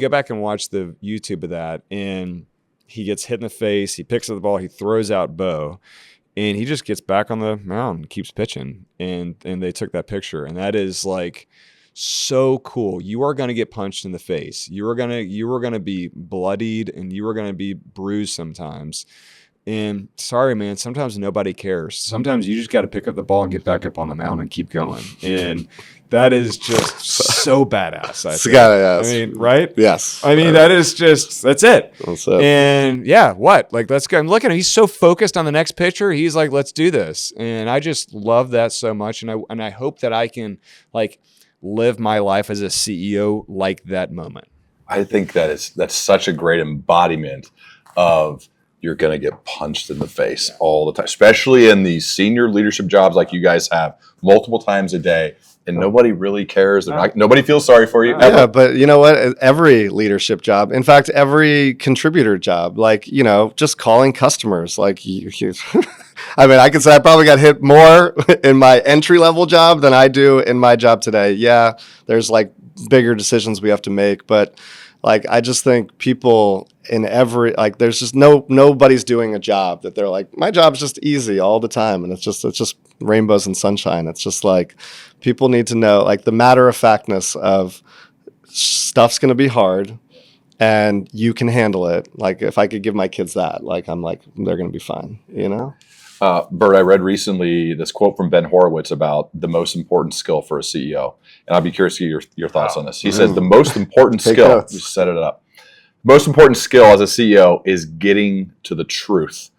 go back and watch the YouTube of that, and he gets hit in the face. He picks up the ball. He throws out Bo. And he just gets back on the mound and keeps pitching. And they took that picture. And that is like so cool. You are going to get punched in the face. You are going to be bloodied, and you are going to be bruised sometimes. And sorry, man, sometimes nobody cares. Sometimes you just got to pick up the ball and get back up on the mound and keep going. And that is just so badass. I mean, right? Yes. I mean, that's it. That's it. And yeah, what? Like, let's go. I'm looking at him. He's so focused on the next pitcher. He's like, let's do this. And I just love that so much. And I hope that I can like live my life as a CEO like that moment. I think that's such a great embodiment of you're going to get punched in the face all the time, especially in these senior leadership jobs like you guys have multiple times a day, and nobody really cares. Nobody feels sorry for you. Ever. Yeah, but you know what? Every leadership job, in fact, every contributor job, like, just calling customers, like I mean, I can say I probably got hit more in my entry-level job than I do in my job today. Yeah, there's like bigger decisions we have to make, but like, I just think people in there's just nobody's doing a job that they're like, my job's just easy all the time. And it's just rainbows and sunshine. It's just like, people need to know, like, the matter-of-factness of stuff's going to be hard and you can handle it. Like, if I could give my kids that, like, I'm like, they're going to be fine, Bert, I read recently this quote from Ben Horowitz about the most important skill for a CEO. And I'd be curious to get your thoughts on this. He says the most important skill, just set it up. Most important skill as a CEO is getting to the truth.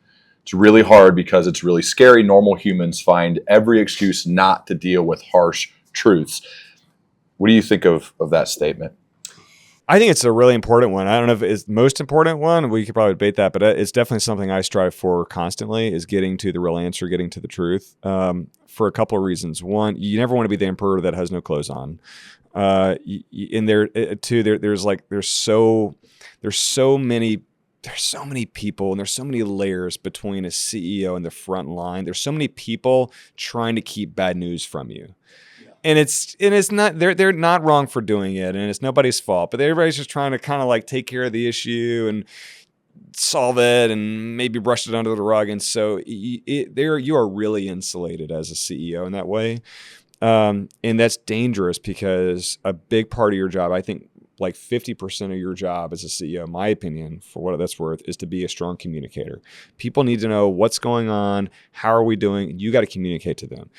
It's really hard because it's really scary. Normal humans find every excuse not to deal with harsh truths. What do you think of that statement? I think it's a really important one. I don't know if it's the most important one. We could probably debate that, but it's definitely something I strive for constantly, is getting to the real answer, getting to the truth, for a couple of reasons. One, you never want to be the emperor that has no clothes on. And there's so many people, and there's so many layers between a CEO and the front line. There's so many people trying to keep bad news from you. And it's not, they're not wrong for doing it, and it's nobody's fault, but everybody's just trying to kind of like take care of the issue and solve it and maybe brush it under the rug. And so you are really insulated as a CEO in that way. And that's dangerous, because a big part of your job, I think like 50% of your job as a CEO, in my opinion, for what that's worth, is to be a strong communicator. People need to know what's going on, how are we doing, you got to communicate to them.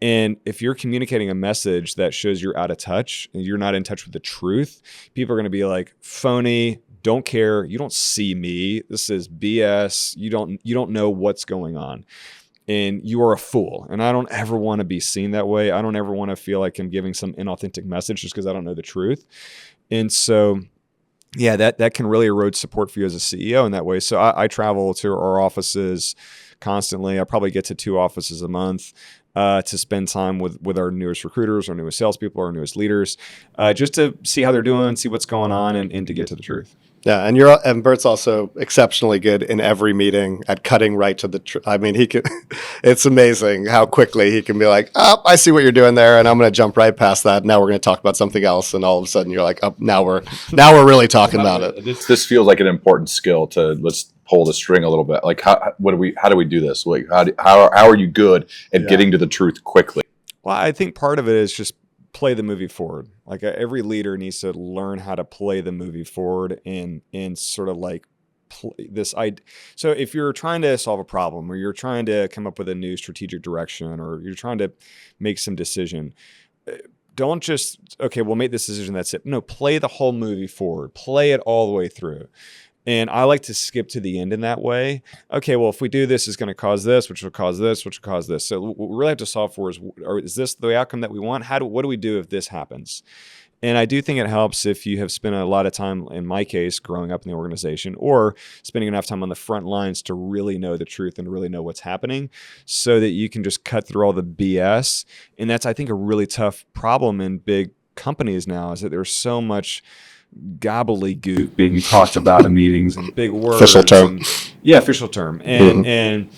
And if you're communicating a message that shows you're out of touch and you're not in touch with the truth, people are going to be like, phony, don't care, you don't see me, this is BS, you don't know what's going on, and you are a fool. And I don't ever want to be seen that way. I don't ever want to feel like I'm giving some inauthentic message just because I don't know the truth. And so, yeah, that can really erode support for you as a CEO in that way. So I travel to our offices constantly. I probably get to 2 offices a month to spend time with our newest recruiters, our newest salespeople, our newest leaders, just to see how they're doing, see what's going on, and to get to the truth. Yeah, and Bert's also exceptionally good in every meeting at cutting right to the I mean, he can. It's amazing how quickly he can be like, "Oh, I see what you're doing there, and I'm going to jump right past that. Now we're going to talk about something else." And all of a sudden, you're like, "Oh, now we're really talking about it." This feels like an important skill to let's pull the string a little bit. Like, how do we do this? Like, how are you good at getting to the truth quickly? Well, I think part of it is just play the movie forward. Like every leader needs to learn how to play the movie forward and sort of like this idea. So if you're trying to solve a problem, or you're trying to come up with a new strategic direction, or you're trying to make some decision, don't just, okay, we'll make this decision, that's it. No, play the whole movie forward. Play it all the way through. And I like to skip to the end in that way. Okay, well, if we do this, it's going to cause this, which will cause this, which will cause this. So what we really have to solve for is this the outcome that we want? What do we do if this happens? And I do think it helps if you have spent a lot of time, in my case, growing up in the organization, or spending enough time on the front lines to really know the truth and really know what's happening, so that you can just cut through all the BS. And that's, I think, a really tough problem in big companies now, is that there's so much gobbledygook being talked about in meetings and big words. Official term. Official term. And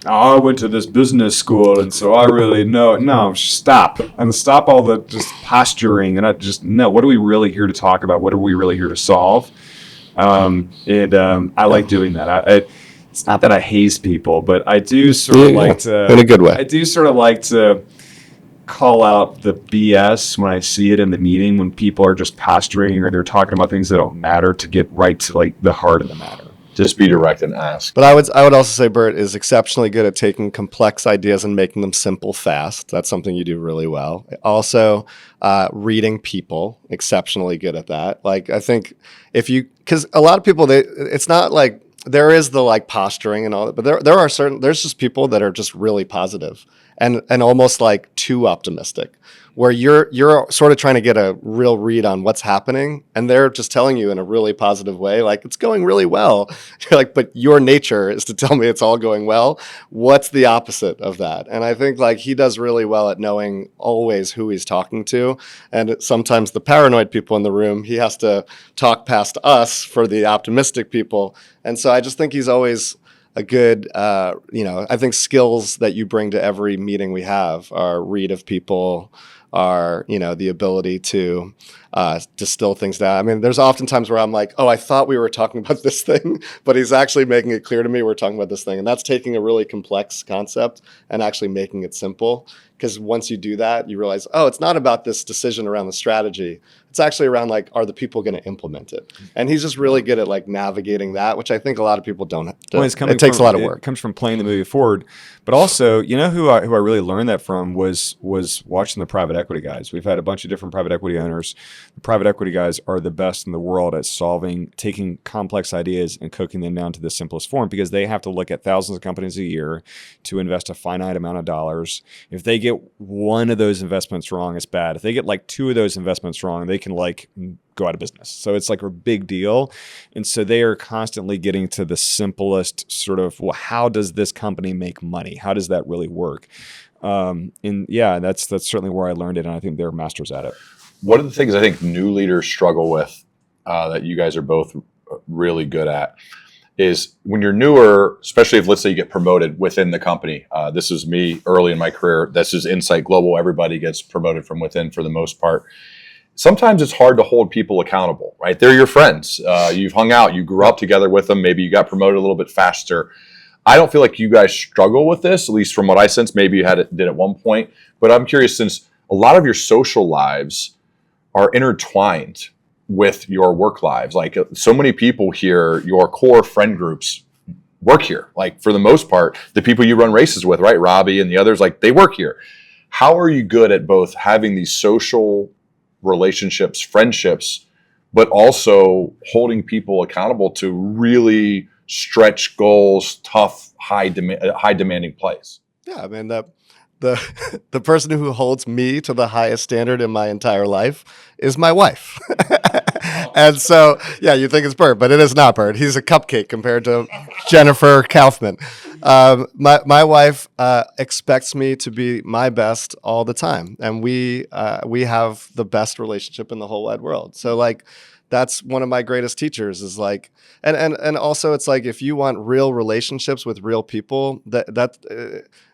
I went to this business school, and so I really know. No, stop. And stop all the just posturing. And I just, no, what are we really here to talk about? What are we really here to solve? I like doing that. It's not that I haze people, but I do sort of like to, in a good way. I do sort of like to call out the BS when I see it in the meeting, when people are just posturing or they're talking about things that don't matter, to get right to like the heart of the matter. Just be direct and ask. But I would also say Bert is exceptionally good at taking complex ideas and making them simple fast. That's something you do really well. Also, reading people, exceptionally good at that. Like, I think because a lot of people, it's not like there is the like posturing and all that, but there's just people that are just really positive and almost like too optimistic, where you're sort of trying to get a real read on what's happening, and they're just telling you in a really positive way, like, it's going really well. You're like, but your nature is to tell me it's all going well. What's the opposite of that? And I think like he does really well at knowing always who he's talking to, and sometimes the paranoid people in the room, he has to talk past us for the optimistic people. And so I just think he's always a good, I think skills that you bring to every meeting we have are read of people, are, the ability to distill things down. I mean, there's often times where I'm like, oh, I thought we were talking about this thing, but he's actually making it clear to me we're talking about this thing. And that's taking a really complex concept and actually making it simple. Because once you do that, you realize, oh, it's not about this decision around the strategy. It's actually around like, are the people going to implement it? And he's just really good at like navigating that, which I think a lot of people don't. It takes a lot of work. It comes from playing the movie forward, but also, who I really learned that from was watching the private equity guys. We've had a bunch of different private equity owners. The private equity guys are the best in the world at taking complex ideas and cooking them down to the simplest form, because they have to look at thousands of companies a year to invest a finite amount of dollars. If they get one of those investments wrong, it's bad. If they get like 2 of those investments wrong, they can like go out of business. So it's like a big deal. And so they are constantly getting to the simplest sort of, well, how does this company make money? How does that really work? That's certainly where I learned it. And I think they're masters at it. One of the things I think new leaders struggle with that you guys are both really good at is when you're newer, especially if, let's say, you get promoted within the company. This is me early in my career. This is Insight Global. Everybody gets promoted from within for the most part. Sometimes it's hard to hold people accountable, right? They're your friends. You've hung out. You grew up together with them. Maybe you got promoted a little bit faster. I don't feel like you guys struggle with this, at least from what I sense. Maybe you did at one point. But I'm curious, since a lot of your social lives are intertwined with your work lives. Like so many people here, your core friend groups work here. Like for the most part, the people you run races with, right? Robbie and the others, like they work here. How are you good at both having these social relationships, friendships, but also holding people accountable to really stretch goals, tough, high demanding plays? Yeah, I mean, the person who holds me to the highest standard in my entire life is my wife. And so, yeah, you think it's Bert, but it is not Bert. He's a cupcake compared to Jennifer Kaufman. My wife expects me to be my best all the time, and we have the best relationship in the whole wide world. So like, that's one of my greatest teachers is like, and also it's like if you want real relationships with real people,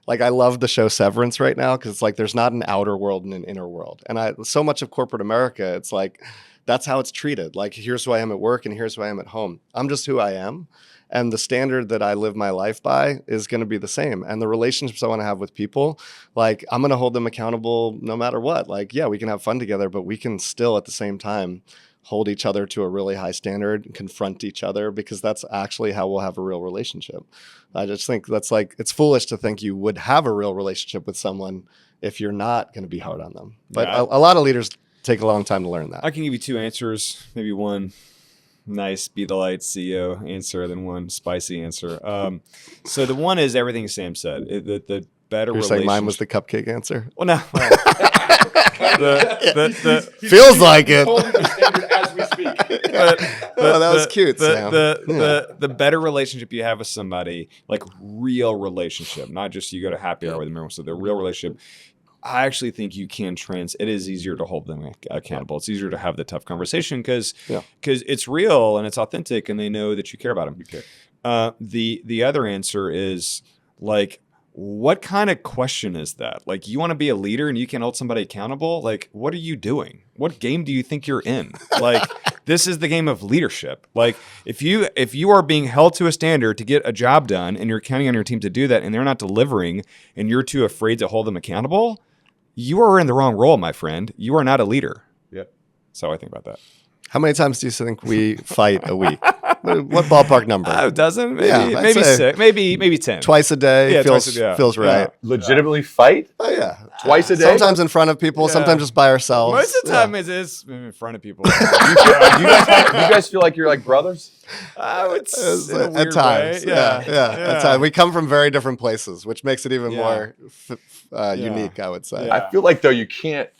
like I love the show Severance right now because it's like there's not an outer world and an inner world, and so much of corporate America, it's like that's how it's treated. Like here's who I am at work and here's who I am at home. I'm just who I am. And the standard that I live my life by is going to be the same. And the relationships I want to have with people, like I'm going to hold them accountable no matter what. Like, yeah, we can have fun together, but we can still at the same time hold each other to a really high standard and confront each other because that's actually how we'll have a real relationship. I just think that's like, it's foolish to think you would have a real relationship with someone if you're not going to be hard on them. But Yeah. a lot of leaders take a long time to learn that. I can give you two answers, maybe one nice be the light CEO answer, then one spicy answer. So the one is everything Sam said. The better You're relationship. saying mine was the cupcake answer? Well, no. Feels like it. As we speak. That was cute, Sam. The better relationship you have with somebody, like real relationship, not just you go to happy hour with them, so the real relationship. I actually think you can it is easier to hold them accountable. It's easier to have the tough conversation because it's real and it's authentic and they know that you care about them. The other answer is like, what kind of question is that? Like, you want to be a leader and you can hold somebody accountable? Like, what are you doing? What game do you think you're in? Like, this is the game of leadership. Like, if you are being held to a standard to get a job done and you're counting on your team to do that and they're not delivering and you're too afraid to hold them accountable, you are in the wrong role, my friend. You are not a leader. Yep. So I think about that. How many times do you think we fight a week? What ballpark number? A dozen, maybe, Yeah, maybe say 6, maybe 10. Twice a day Yeah, feels twice a day. feels right. Legitimately fight Oh yeah. twice a day. Sometimes in front of people, Yeah. sometimes just by ourselves. Most of the Yeah. time it's in front of people. Do you guys feel like you're like brothers? It's in a At weird times, way. yeah. At times, we come from very different places, which makes it even more unique, I would say. Yeah. I feel like though you can't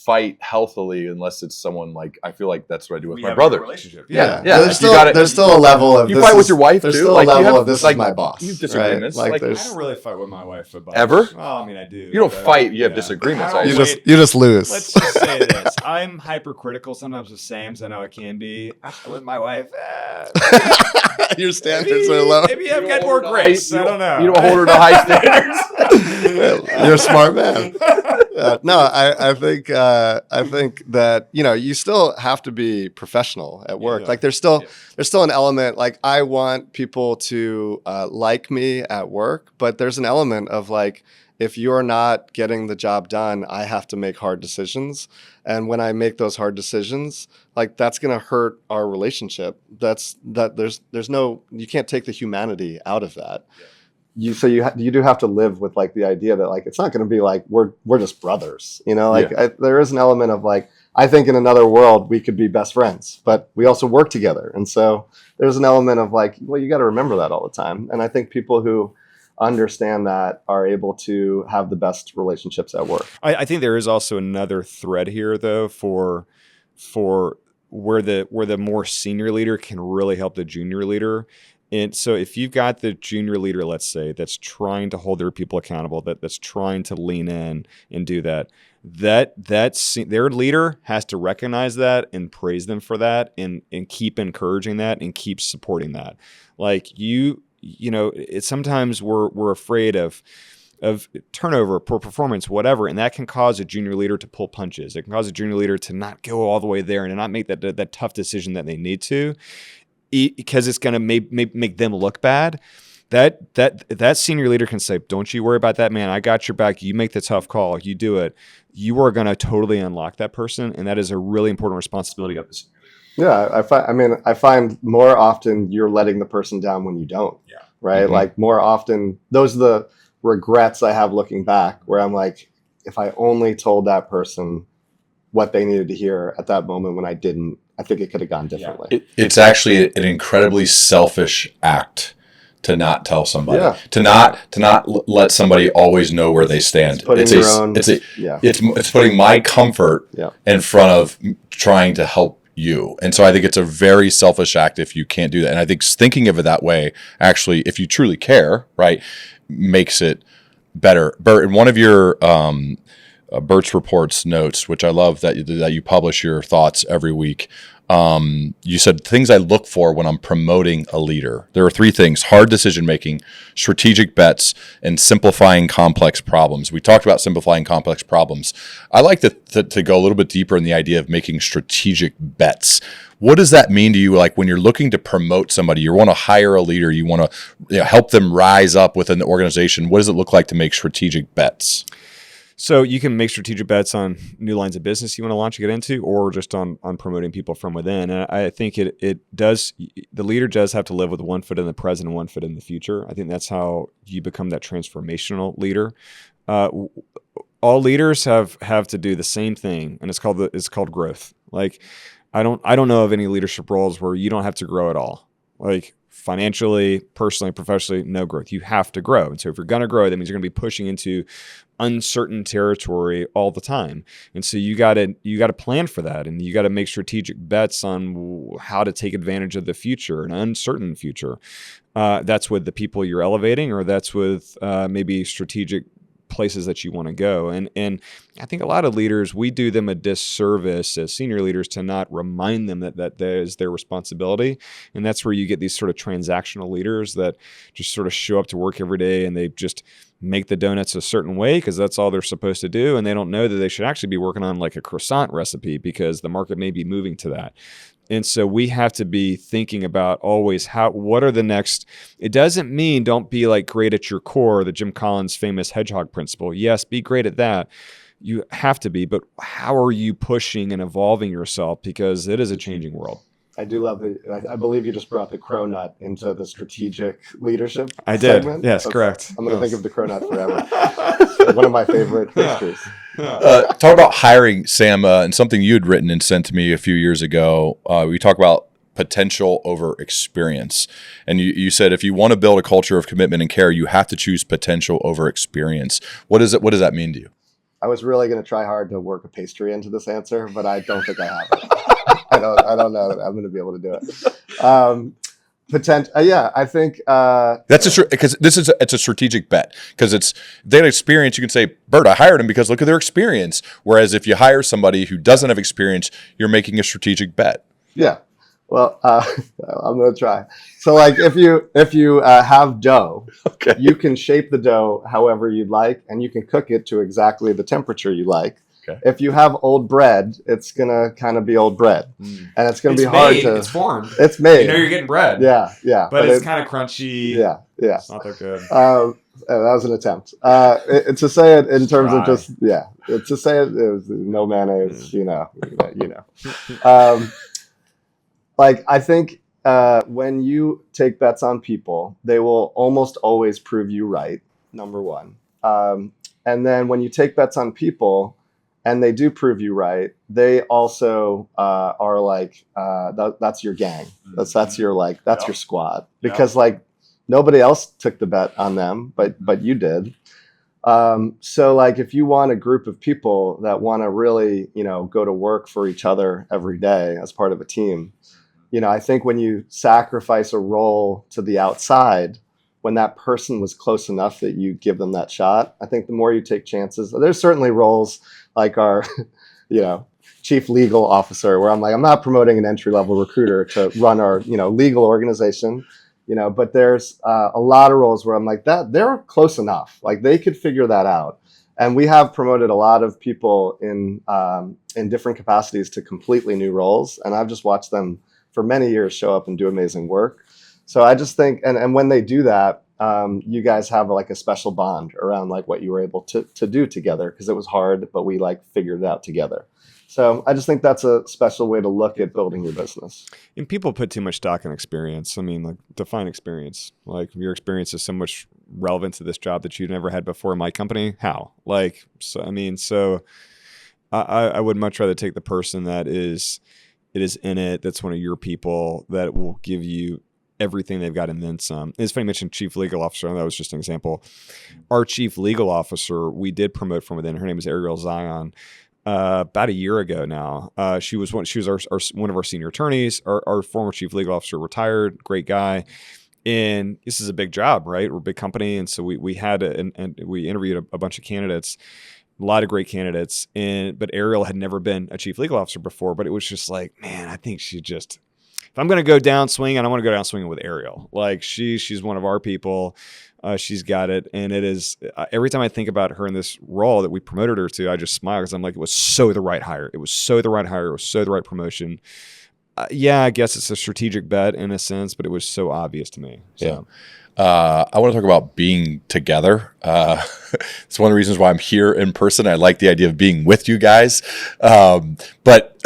fight healthily unless it's someone like I feel like that's what I do with We my have a brother. relationship. Yeah. There's You gotta- still a level of You this fight with is- your wife There's too. still Like, a you level have- of this like, is my boss. you have disagreements. Right? Like, I there's, don't really fight with my wife about Ever? Well, I mean, I do. You don't but, fight. You have yeah. disagreements. I I don't you assume. wait. just lose. Let's just say this. I'm hypercritical sometimes with Sam, so I know it can be. With my wife, Your standards are low. maybe I've got more grace. I don't know. You don't hold her to high standards. You're a smart man. No, I think that you still have to be professional at work. Yeah. Like there's still an element. Like I want people to like me at work, but there's an element of like if you're not getting the job done, I have to make hard decisions. And when I make those hard decisions, like that's going to hurt our relationship. There's no, you can't take the humanity out of that. You do have to live with like the idea that like it's not going to be like we're just brothers, there is an element of like I think in another world we could be best friends, but we also work together, and so there's an element of like, well, you got to remember that all the time. And I think people who understand that are able to have the best relationships at work. I think there is also another thread here, though, for where the more senior leader can really help the junior leader. And so if you've got the junior leader, let's say, that's trying to hold their people accountable, that's trying to lean in and do that, their leader has to recognize that and praise them for that and keep encouraging that and keep supporting that. Like sometimes we're afraid of turnover, poor performance, whatever, and that can cause a junior leader to pull punches. It can cause a junior leader to not go all the way there and to not make that tough decision that they need to, because it's going to make them look bad. That senior leader can say, "Don't you worry about that, man. I got your back. You make the tough call. You do it." You are going to totally unlock that person, and that is a really important responsibility of this. Yeah, I find more often you're letting the person down when you don't. Yeah. Right. Mm-hmm. Like more often, those are the regrets I have looking back, where I'm like, if I only told that person what they needed to hear at that moment when I didn't, I think it could have gone differently. It's actually an incredibly selfish act to not tell somebody, to not let somebody always know where they stand. It's putting my comfort in front of trying to help you. And so I think it's a very selfish act if you can't do that. And I think thinking of it that way, actually, if you truly care, right, makes it better. Bert, in one of your Bert's Reports notes, which I love that you publish your thoughts every week, you said things I look for when I'm promoting a leader. There are 3 things: hard decision making, strategic bets, and simplifying complex problems. We talked about simplifying complex problems. I like to go a little bit deeper in the idea of making strategic bets. What does that mean to you? Like when you're looking to promote somebody, you want to hire a leader, you want to help them rise up within the organization. What does it look like to make strategic bets? So you can make strategic bets on new lines of business you want to launch and get into, or just on promoting people from within. And I think the leader does have to live with one foot in the present and one foot in the future. I think that's how you become that transformational leader. All leaders have to do the same thing, and it's called growth. Like I don't know of any leadership roles where you don't have to grow at all. Like financially, personally, professionally, no growth. You have to grow. And so if you're going to grow, that means you're going to be pushing into uncertain territory all the time. And so you got to plan for that, and you got to make strategic bets on how to take advantage of the future, an uncertain future. That's with the people you're elevating, or that's with maybe strategic places that you want to go. And I think a lot of leaders, we do them a disservice as senior leaders to not remind them that that is their responsibility. And that's where you get these sort of transactional leaders that just sort of show up to work every day and they just make the donuts a certain way because that's all they're supposed to do. And they don't know that they should actually be working on like a croissant recipe because the market may be moving to that. And so we have to be thinking about always what are the next, it doesn't mean don't be like great at your core, the Jim Collins famous hedgehog principle. Yes, be great at that. You have to be, but how are you pushing and evolving yourself? Because it is a changing world. I do love it. I believe you just brought the cronut into the strategic leadership I did. segment. Yes, correct. I'm going to think of the cronut forever. One of my favorite histories. Talk about hiring, Sam, and something you had written and sent to me a few years ago. We talk about potential over experience. And you said if you want to build a culture of commitment and care, you have to choose potential over experience. What does that mean to you? I was really going to try hard to work a pastry into this answer, but I don't think I have it. I don't know that I'm going to be able to do it. Yeah, I think that's because it's a strategic bet because if they had experience. You can say, Bert, I hired him because look at their experience. Whereas if you hire somebody who doesn't have experience, you're making a strategic bet. Yeah. Well, I'm going to try. So like if you have dough, okay, you can shape the dough however you'd like, and you can cook it to exactly the temperature you like. Okay. If you have old bread, it's going to kind of be old bread. And it's going to be hard to... It's formed. It's made. You know you're getting bread. Yeah. But it's kind of crunchy. Yeah. It's not that good. That was an attempt. To say it in terms of just... Yeah. To say it was no mayonnaise, you know. Like, I think when you take bets on people, they will almost always prove you right, number one. And then when you take bets on people and they do prove you right, they also are like, that's your gang. That's your your squad. Because like nobody else took the bet on them, but you did. So like if you want a group of people that want to really, go to work for each other every day as part of a team, I think when you sacrifice a role to the outside, when that person was close enough that you give them that shot, I think the more you take chances. There's certainly roles like our, chief legal officer, where I'm like, I'm not promoting an entry-level recruiter to run our, legal organization, but there's a lot of roles where I'm like that they're close enough, like they could figure that out. And we have promoted a lot of people in different capacities to completely new roles, and I've just watched them for many years show up and do amazing work. So I just think, and when they do that, you guys have like a special bond around like what you were able to do together, because it was hard, but we like figured it out together. So I just think that's a special way to look at building your business. And people put too much stock in experience. I mean, like define experience. Like your experience is so much relevant to this job that you've never had before in my company. How? Like, so I would much rather take the person that is in it, that's one of your people, that will give you everything they've got and then some. It's funny you mentioned chief legal officer, and that was just an example. Our chief legal officer, we did promote from within. Her name is Ariel Zion. about a year ago now. She was one of our senior attorneys. Our former chief legal officer retired. Great guy. And this is a big job, right? We're a big company. And so we had and we interviewed a bunch of candidates, a lot of great candidates. But Ariel had never been a chief legal officer before, but it was just like, man, I think if I'm going to go down swinging, I want to go down swinging with Ariel. Like she's one of our people. She's got it. And it is, every time I think about her in this role that we promoted her to, I just smile because I'm like, it was so the right hire. It was so the right hire. It was so the right promotion. Yeah, I guess it's a strategic bet in a sense, but it was so obvious to me. So. Yeah. I want to talk about being together. It's one of the reasons why I'm here in person. I like the idea of being with you guys. But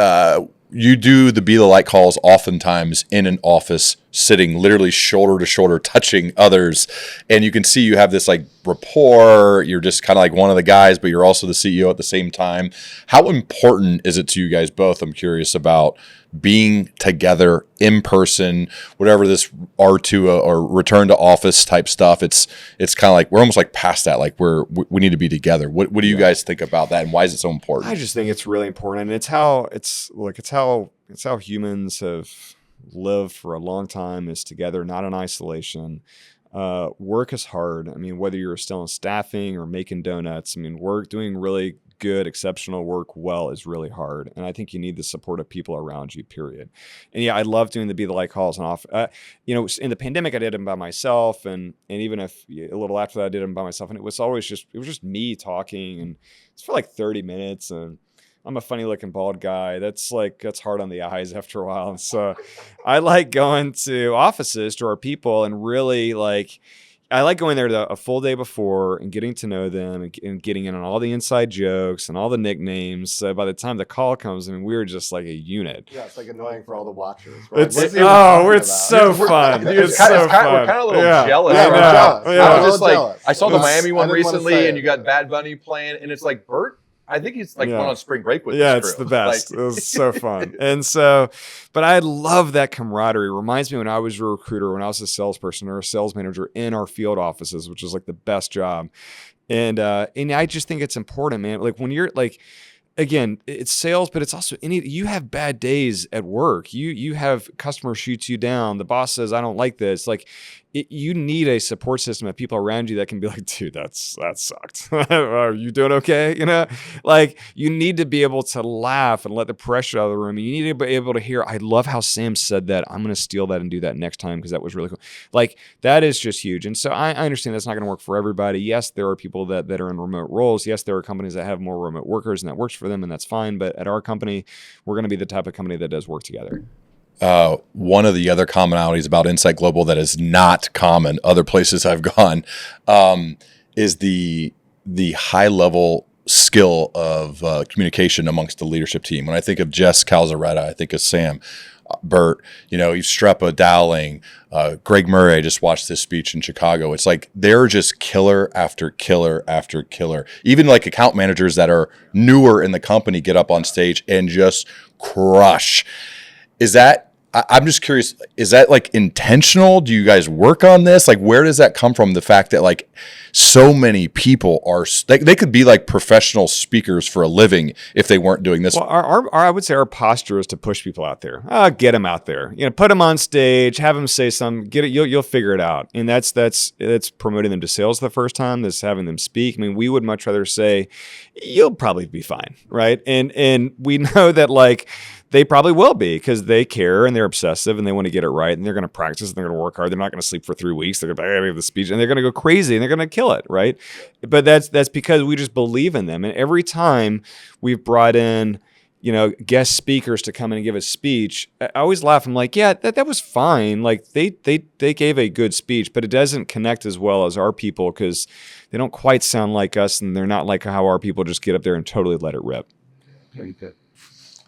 you do the Be the Light calls oftentimes in an office, sitting literally shoulder to shoulder, touching others. And you can see you have this like rapport. You're just kind of like one of the guys, but you're also the CEO at the same time. How important is it to you guys both? I'm curious about being together in person, whatever this R2 or return to office type stuff. It's kind of like we're almost like past that. Like we need to be together. What do you guys think about that, and why is it so important? I just think it's really important, and it's how humans have lived for a long time, is together, not in isolation. Work is hard. I mean, whether you're still in staffing or making donuts, I mean, doing really good, exceptional work well is really hard. And I think you need the support of people around you, period. And yeah, I love doing the Be the Light calls and off. In the pandemic, I did them by myself. And even if a little after that, I did them by myself. And it was just me talking, and it's for like 30 minutes. And I'm a funny looking bald guy. That's hard on the eyes after a while. And so I like going to offices to our people and really I like going there a full day before and getting to know them and getting in on all the inside jokes and all the nicknames. So by the time the call comes, I mean, we're just like a unit. Yeah, it's like annoying for all the watchers. Right? It's so fun. It's so fun. We're kind of a little Yeah. jealous. Yeah, right? we're jealous. Yeah. I was just like, Jealous. I saw the It's- Miami one I didn't wanna recently, say and it. you got Bad Bunny playing, and it's like Bert. I think he's like Yeah. going on spring break with Yeah, his it's crew. the best. Like- It was so fun. And so, but I love that camaraderie. It reminds me when I was a recruiter, when I was a salesperson or a sales manager in our field offices, which is like the best job. And I just think it's important, man. Like when you're like, again, it's sales, but it's also you have bad days at work. You have customers shoot you down. The boss says, I don't like this. Like you need a support system of people around you that can be like, dude, that sucked. Are you doing okay? Like you need to be able to laugh and let the pressure out of the room. You need to be able to hear, I love how Sam said that. I'm going to steal that and do that next time because that was really cool. Like that is just huge. And so I understand that's not going to work for everybody. Yes, there are people that are in remote roles. Yes, there are companies that have more remote workers and that works for them, and that's fine. But at our company, we're going to be the type of company that does work together. One of the other commonalities about Insight Global that is not common other places I've gone is the high level skill of communication amongst the leadership team. When I think of Jess Calzaretta, I think of Sam, Bert, Strepa Dowling, Greg Murray. I just watched this speech in Chicago. It's like they're just killer after killer after killer. Even like account managers that are newer in the company get up on stage and just crush. I'm just curious, is that like intentional? Do you guys work on this? Like, where does that come from? The fact that like so many people are, they could be like professional speakers for a living if they weren't doing this. Well, I would say our posture is to push people out there. Get them out there. Put them on stage, have them say something. Get it. You'll figure it out. And that's promoting them to sales the first time. That's having them speak. I mean, we would much rather say, you'll probably be fine, right? And we know that like. They probably will be because they care and they're obsessive and they want to get it right and they're going to practice and they're going to work hard. They're not going to sleep for 3 weeks. They're going to give the speech and they're going to go crazy and they're going to kill it, right? But that's because we just believe in them. And every time we've brought in, guest speakers to come in and give a speech, I always laugh. I'm like, yeah, that was fine. Like they gave a good speech, but it doesn't connect as well as our people because they don't quite sound like us and they're not like how our people just get up there and totally let it rip. Very good.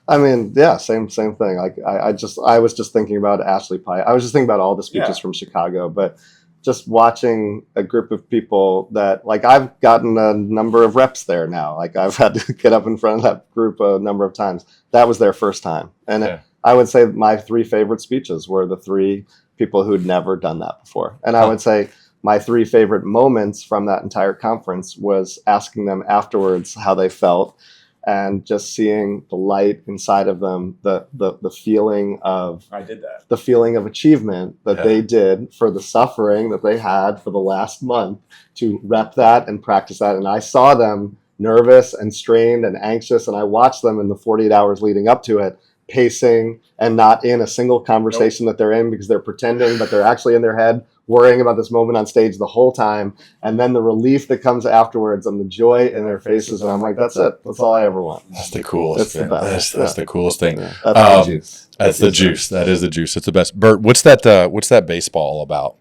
I mean, yeah, same thing. Like I was just thinking about Ashley Pye. I was just thinking about all the speeches from Chicago, but just watching a group of people that like I've gotten a number of reps there now. Like I've had to get up in front of that group a number of times. That was their first time. And I would say my 3 favorite speeches were the 3 people who'd never done that before. And I would say my 3 favorite moments from that entire conference was asking them afterwards how they felt. and just seeing the light inside of them, the feeling of I did that. the feeling of achievement that they did for the suffering that they had for the last month to rep that and practice that. And I saw them nervous and strained and anxious, and I watched them in the 48 hours leading up to it, pacing and not in a single conversation that they're in because they're pretending, but they're actually in their head worrying about this moment on stage the whole time. And then the relief that comes afterwards and the joy in their faces. And I'm like, that's it. That's all I ever want. That's the coolest thing. That's the coolest thing. Yeah. That's the juice. That's the juice. That is the juice. It's the best. Bert, what's that baseball all about?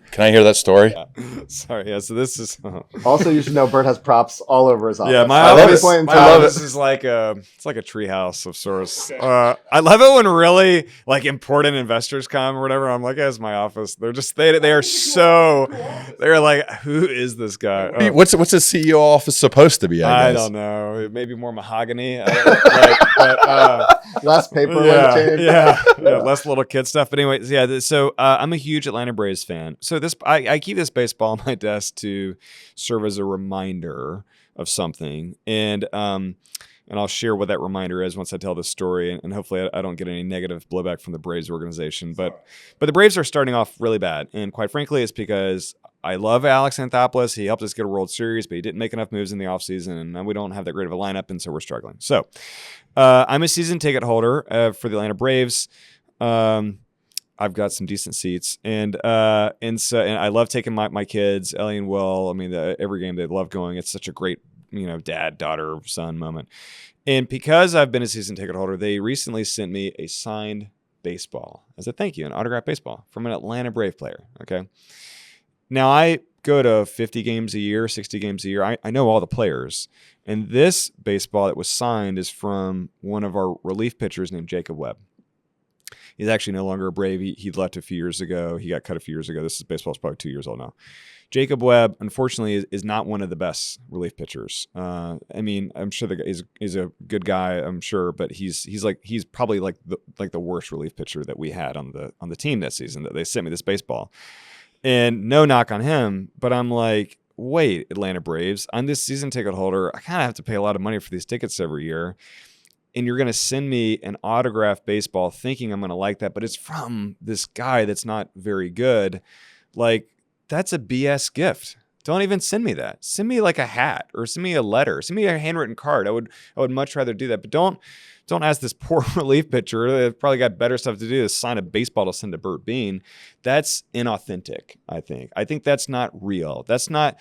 Can I hear that story? Sorry. Yeah. So this is. Also, you should know Bert has props all over his office. Yeah, my office is like it's like a treehouse of sorts. I love it when really like important investors come or whatever. I'm like, that's my office. They're just they're like, who is this guy? What's a CEO office supposed to be? I don't know. Maybe more mahogany. Less paper. Yeah, less little kid stuff. But anyways, yeah. So I'm a huge Atlanta Braves fan. So I keep this baseball on my desk to serve as a reminder of something, and I'll share what that reminder is once I tell this story, and hopefully I don't get any negative blowback from the Braves organization. But the Braves are starting off really bad, and quite frankly, it's because I love Alex Anthopoulos. He helped us get a World Series, but he didn't make enough moves in the offseason, and we don't have that great of a lineup, and so we're struggling. So I'm a season ticket holder for the Atlanta Braves. I've got some decent seats, and I love taking my kids, Ellie and Will. I mean, every game they love going. It's such a great, dad, daughter, son moment. And because I've been a season ticket holder, they recently sent me a signed baseball as a thank you, an autographed baseball from an Atlanta Brave player. Okay. Now I go to 50 games a year, 60 games a year. I know all the players, and this baseball that was signed is from one of our relief pitchers named Jacob Webb. He's actually no longer a Brave. He left a few years ago. He got cut a few years ago. Baseball's probably 2 years old now. Jacob Webb, unfortunately, is not one of the best relief pitchers. I mean, I'm sure the guy is a good guy. I'm sure, but he's probably like the worst relief pitcher that we had on the team that season. That they sent me this baseball, and no knock on him, but I'm like, wait, Atlanta Braves, I'm this season ticket holder. I kind of have to pay a lot of money for these tickets every year. And you're going to send me an autographed baseball thinking I'm going to like that, but it's from this guy that's not very good. Like, that's a BS gift. Don't even send me that. Send me like a hat or send me a letter. Send me a handwritten card. I would much rather do that. But don't ask this poor relief pitcher. They've probably got better stuff to do to sign a baseball to send to Bert Bean. That's inauthentic, I think. I think that's not real. That's not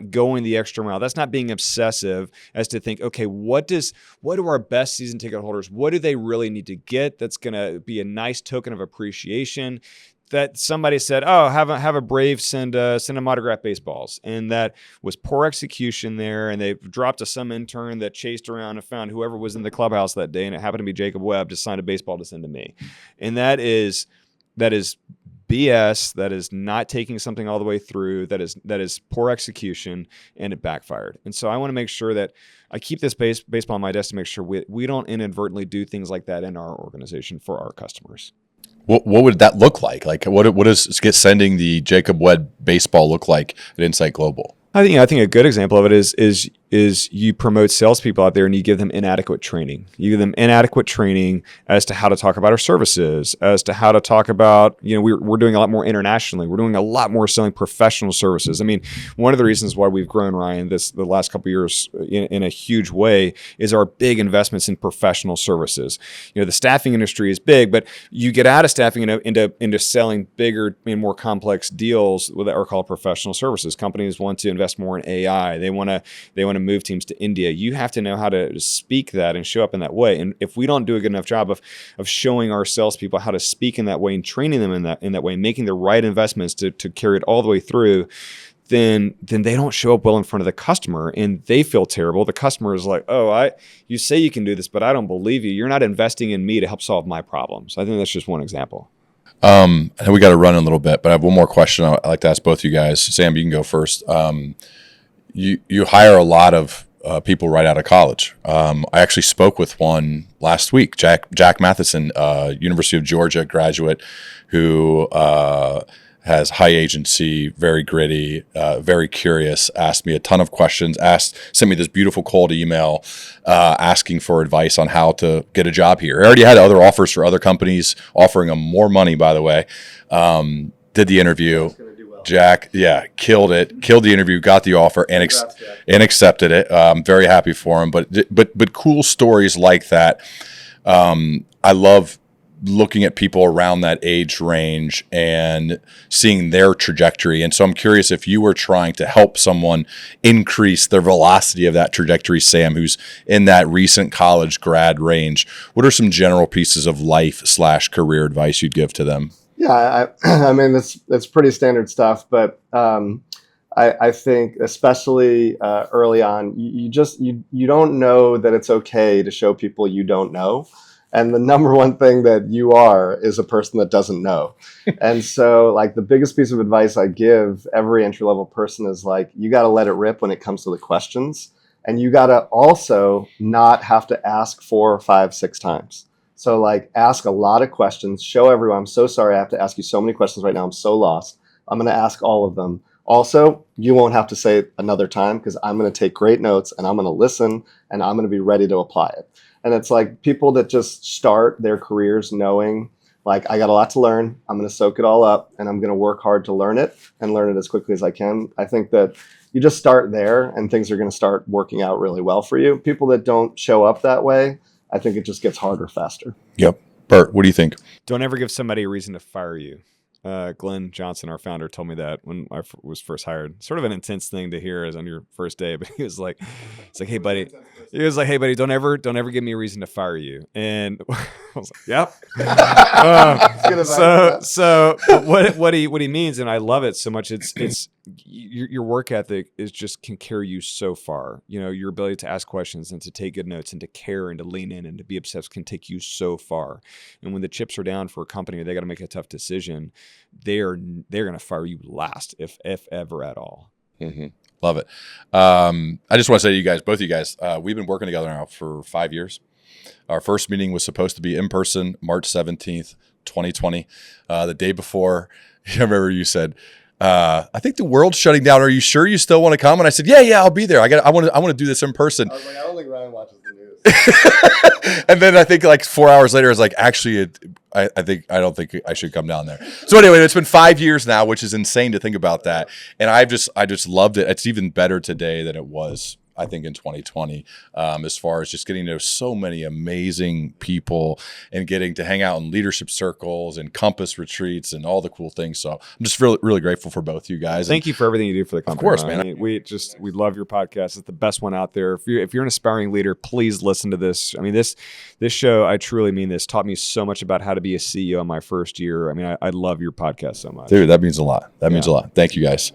going the extra mile. That's not being obsessive as to think, okay, what do our best season ticket holders, what do they really need to get that's going to be a nice token of appreciation? That somebody said, oh, have a Brave send them autographed baseballs. And that was poor execution there. And they dropped to some intern that chased around and found whoever was in the clubhouse that day. And it happened to be Jacob Webb, to sign a baseball to send to me. And that is BS. That is not taking something all the way through. That is poor execution, and it backfired. And so I want to make sure that I keep this baseball on my desk to make sure we don't inadvertently do things like that in our organization for our customers. What would that look like? Like, what does sending the Jacob Webb baseball look like at Insight Global? I think a good example of it is you promote salespeople out there and you give them inadequate training. You give them inadequate training as to how to talk about our services, as to how to talk about, we're doing a lot more internationally. We're doing a lot more selling professional services. I mean, one of the reasons why we've grown, Ryan, the last couple of years in a huge way is our big investments in professional services. The staffing industry is big, but you get out of staffing into selling bigger and more complex deals that are called professional services. Companies want to invest more in AI. They want to move teams to India. You have to know how to speak that and show up in that way. And if we don't do a good enough job of showing our salespeople how to speak in that way and training them in that way, and making the right investments to carry it all the way through, then they don't show up well in front of the customer, and they feel terrible. The customer is like, oh, you say you can do this, but I don't believe you. You're not investing in me to help solve my problems. I think that's just one example. I know we got to run in a little bit, but I have one more question I'd like to ask both you guys. Sam, you can go first. You hire a lot of people right out of college. I actually spoke with one last week, Jack Matheson, University of Georgia graduate, who has high agency, very gritty, very curious, asked me a ton of questions, sent me this beautiful cold email asking for advice on how to get a job here. I already had other offers for other companies offering him more money, by the way. Did the interview. Jack, killed the interview, got the offer, and accepted it. I'm very happy for him. But cool stories like that. I love looking at people around that age range and seeing their trajectory. And so I'm curious if you were trying to help someone increase their velocity of that trajectory, Sam, who's in that recent college grad range. What are some general pieces of life/career advice you'd give to them? Yeah, I mean, it's pretty standard stuff, but I think especially early on, you don't know that it's okay to show people you don't know. And the number one thing that you are is a person that doesn't know. And so like the biggest piece of advice I give every entry-level person is like, you got to let it rip when it comes to the questions. And you got to also not have to ask 4, 5, 6 times. So like ask a lot of questions, show everyone, I'm so sorry I have to ask you so many questions right now. I'm so lost. I'm going to ask all of them. Also, you won't have to say it another time because I'm going to take great notes and I'm going to listen and I'm going to be ready to apply it. And it's like people that just start their careers knowing like, I got a lot to learn. I'm going to soak it all up and I'm going to work hard to learn it and learn it as quickly as I can. I think that you just start there and things are going to start working out really well for you. People that don't show up that way, I think it just gets harder faster. Yep. Bert, what do you think? Don't ever give somebody a reason to fire you. Glenn Johnson, our founder, told me that when I was first hired. Sort of an intense thing to hear as on your first day, but he was like, hey buddy, don't ever give me a reason to fire you. And I was like, yep. So what he means, and I love it so much. It's your work ethic can carry you so far. You know, your ability to ask questions and to take good notes and to care and to lean in and to be obsessed can take you so far. And when the chips are down for a company, they got to make a tough decision. They're going to fire you last, if ever at all. Mm-hmm. Love it. I just want to say to you guys, both of you guys, we've been working together now for 5 years. Our first meeting was supposed to be in person, March 17th, 2020. The day before, I remember you said, I think the world's shutting down. Are you sure you still want to come? And I said, yeah, I'll be there. I want to do this in person. I was like, I don't think Ryan watches the news. And then I think like 4 hours later, I was like, actually, I don't think I should come down there. So anyway, it's been 5 years now, which is insane to think about that. And I just loved it. It's even better today than it was, I think, in 2020, as far as just getting to know so many amazing people and getting to hang out in leadership circles and compass retreats and all the cool things. So I'm just really, really grateful for both you guys. Thank you for everything you do for the company. Of course, man. I mean, we love your podcast. It's the best one out there. If you're an aspiring leader, please listen to this. I mean, this show, I truly mean this, taught me so much about how to be a CEO in my first year. I mean, I love your podcast so much. Dude, that means a lot. That means a lot. Thank you guys.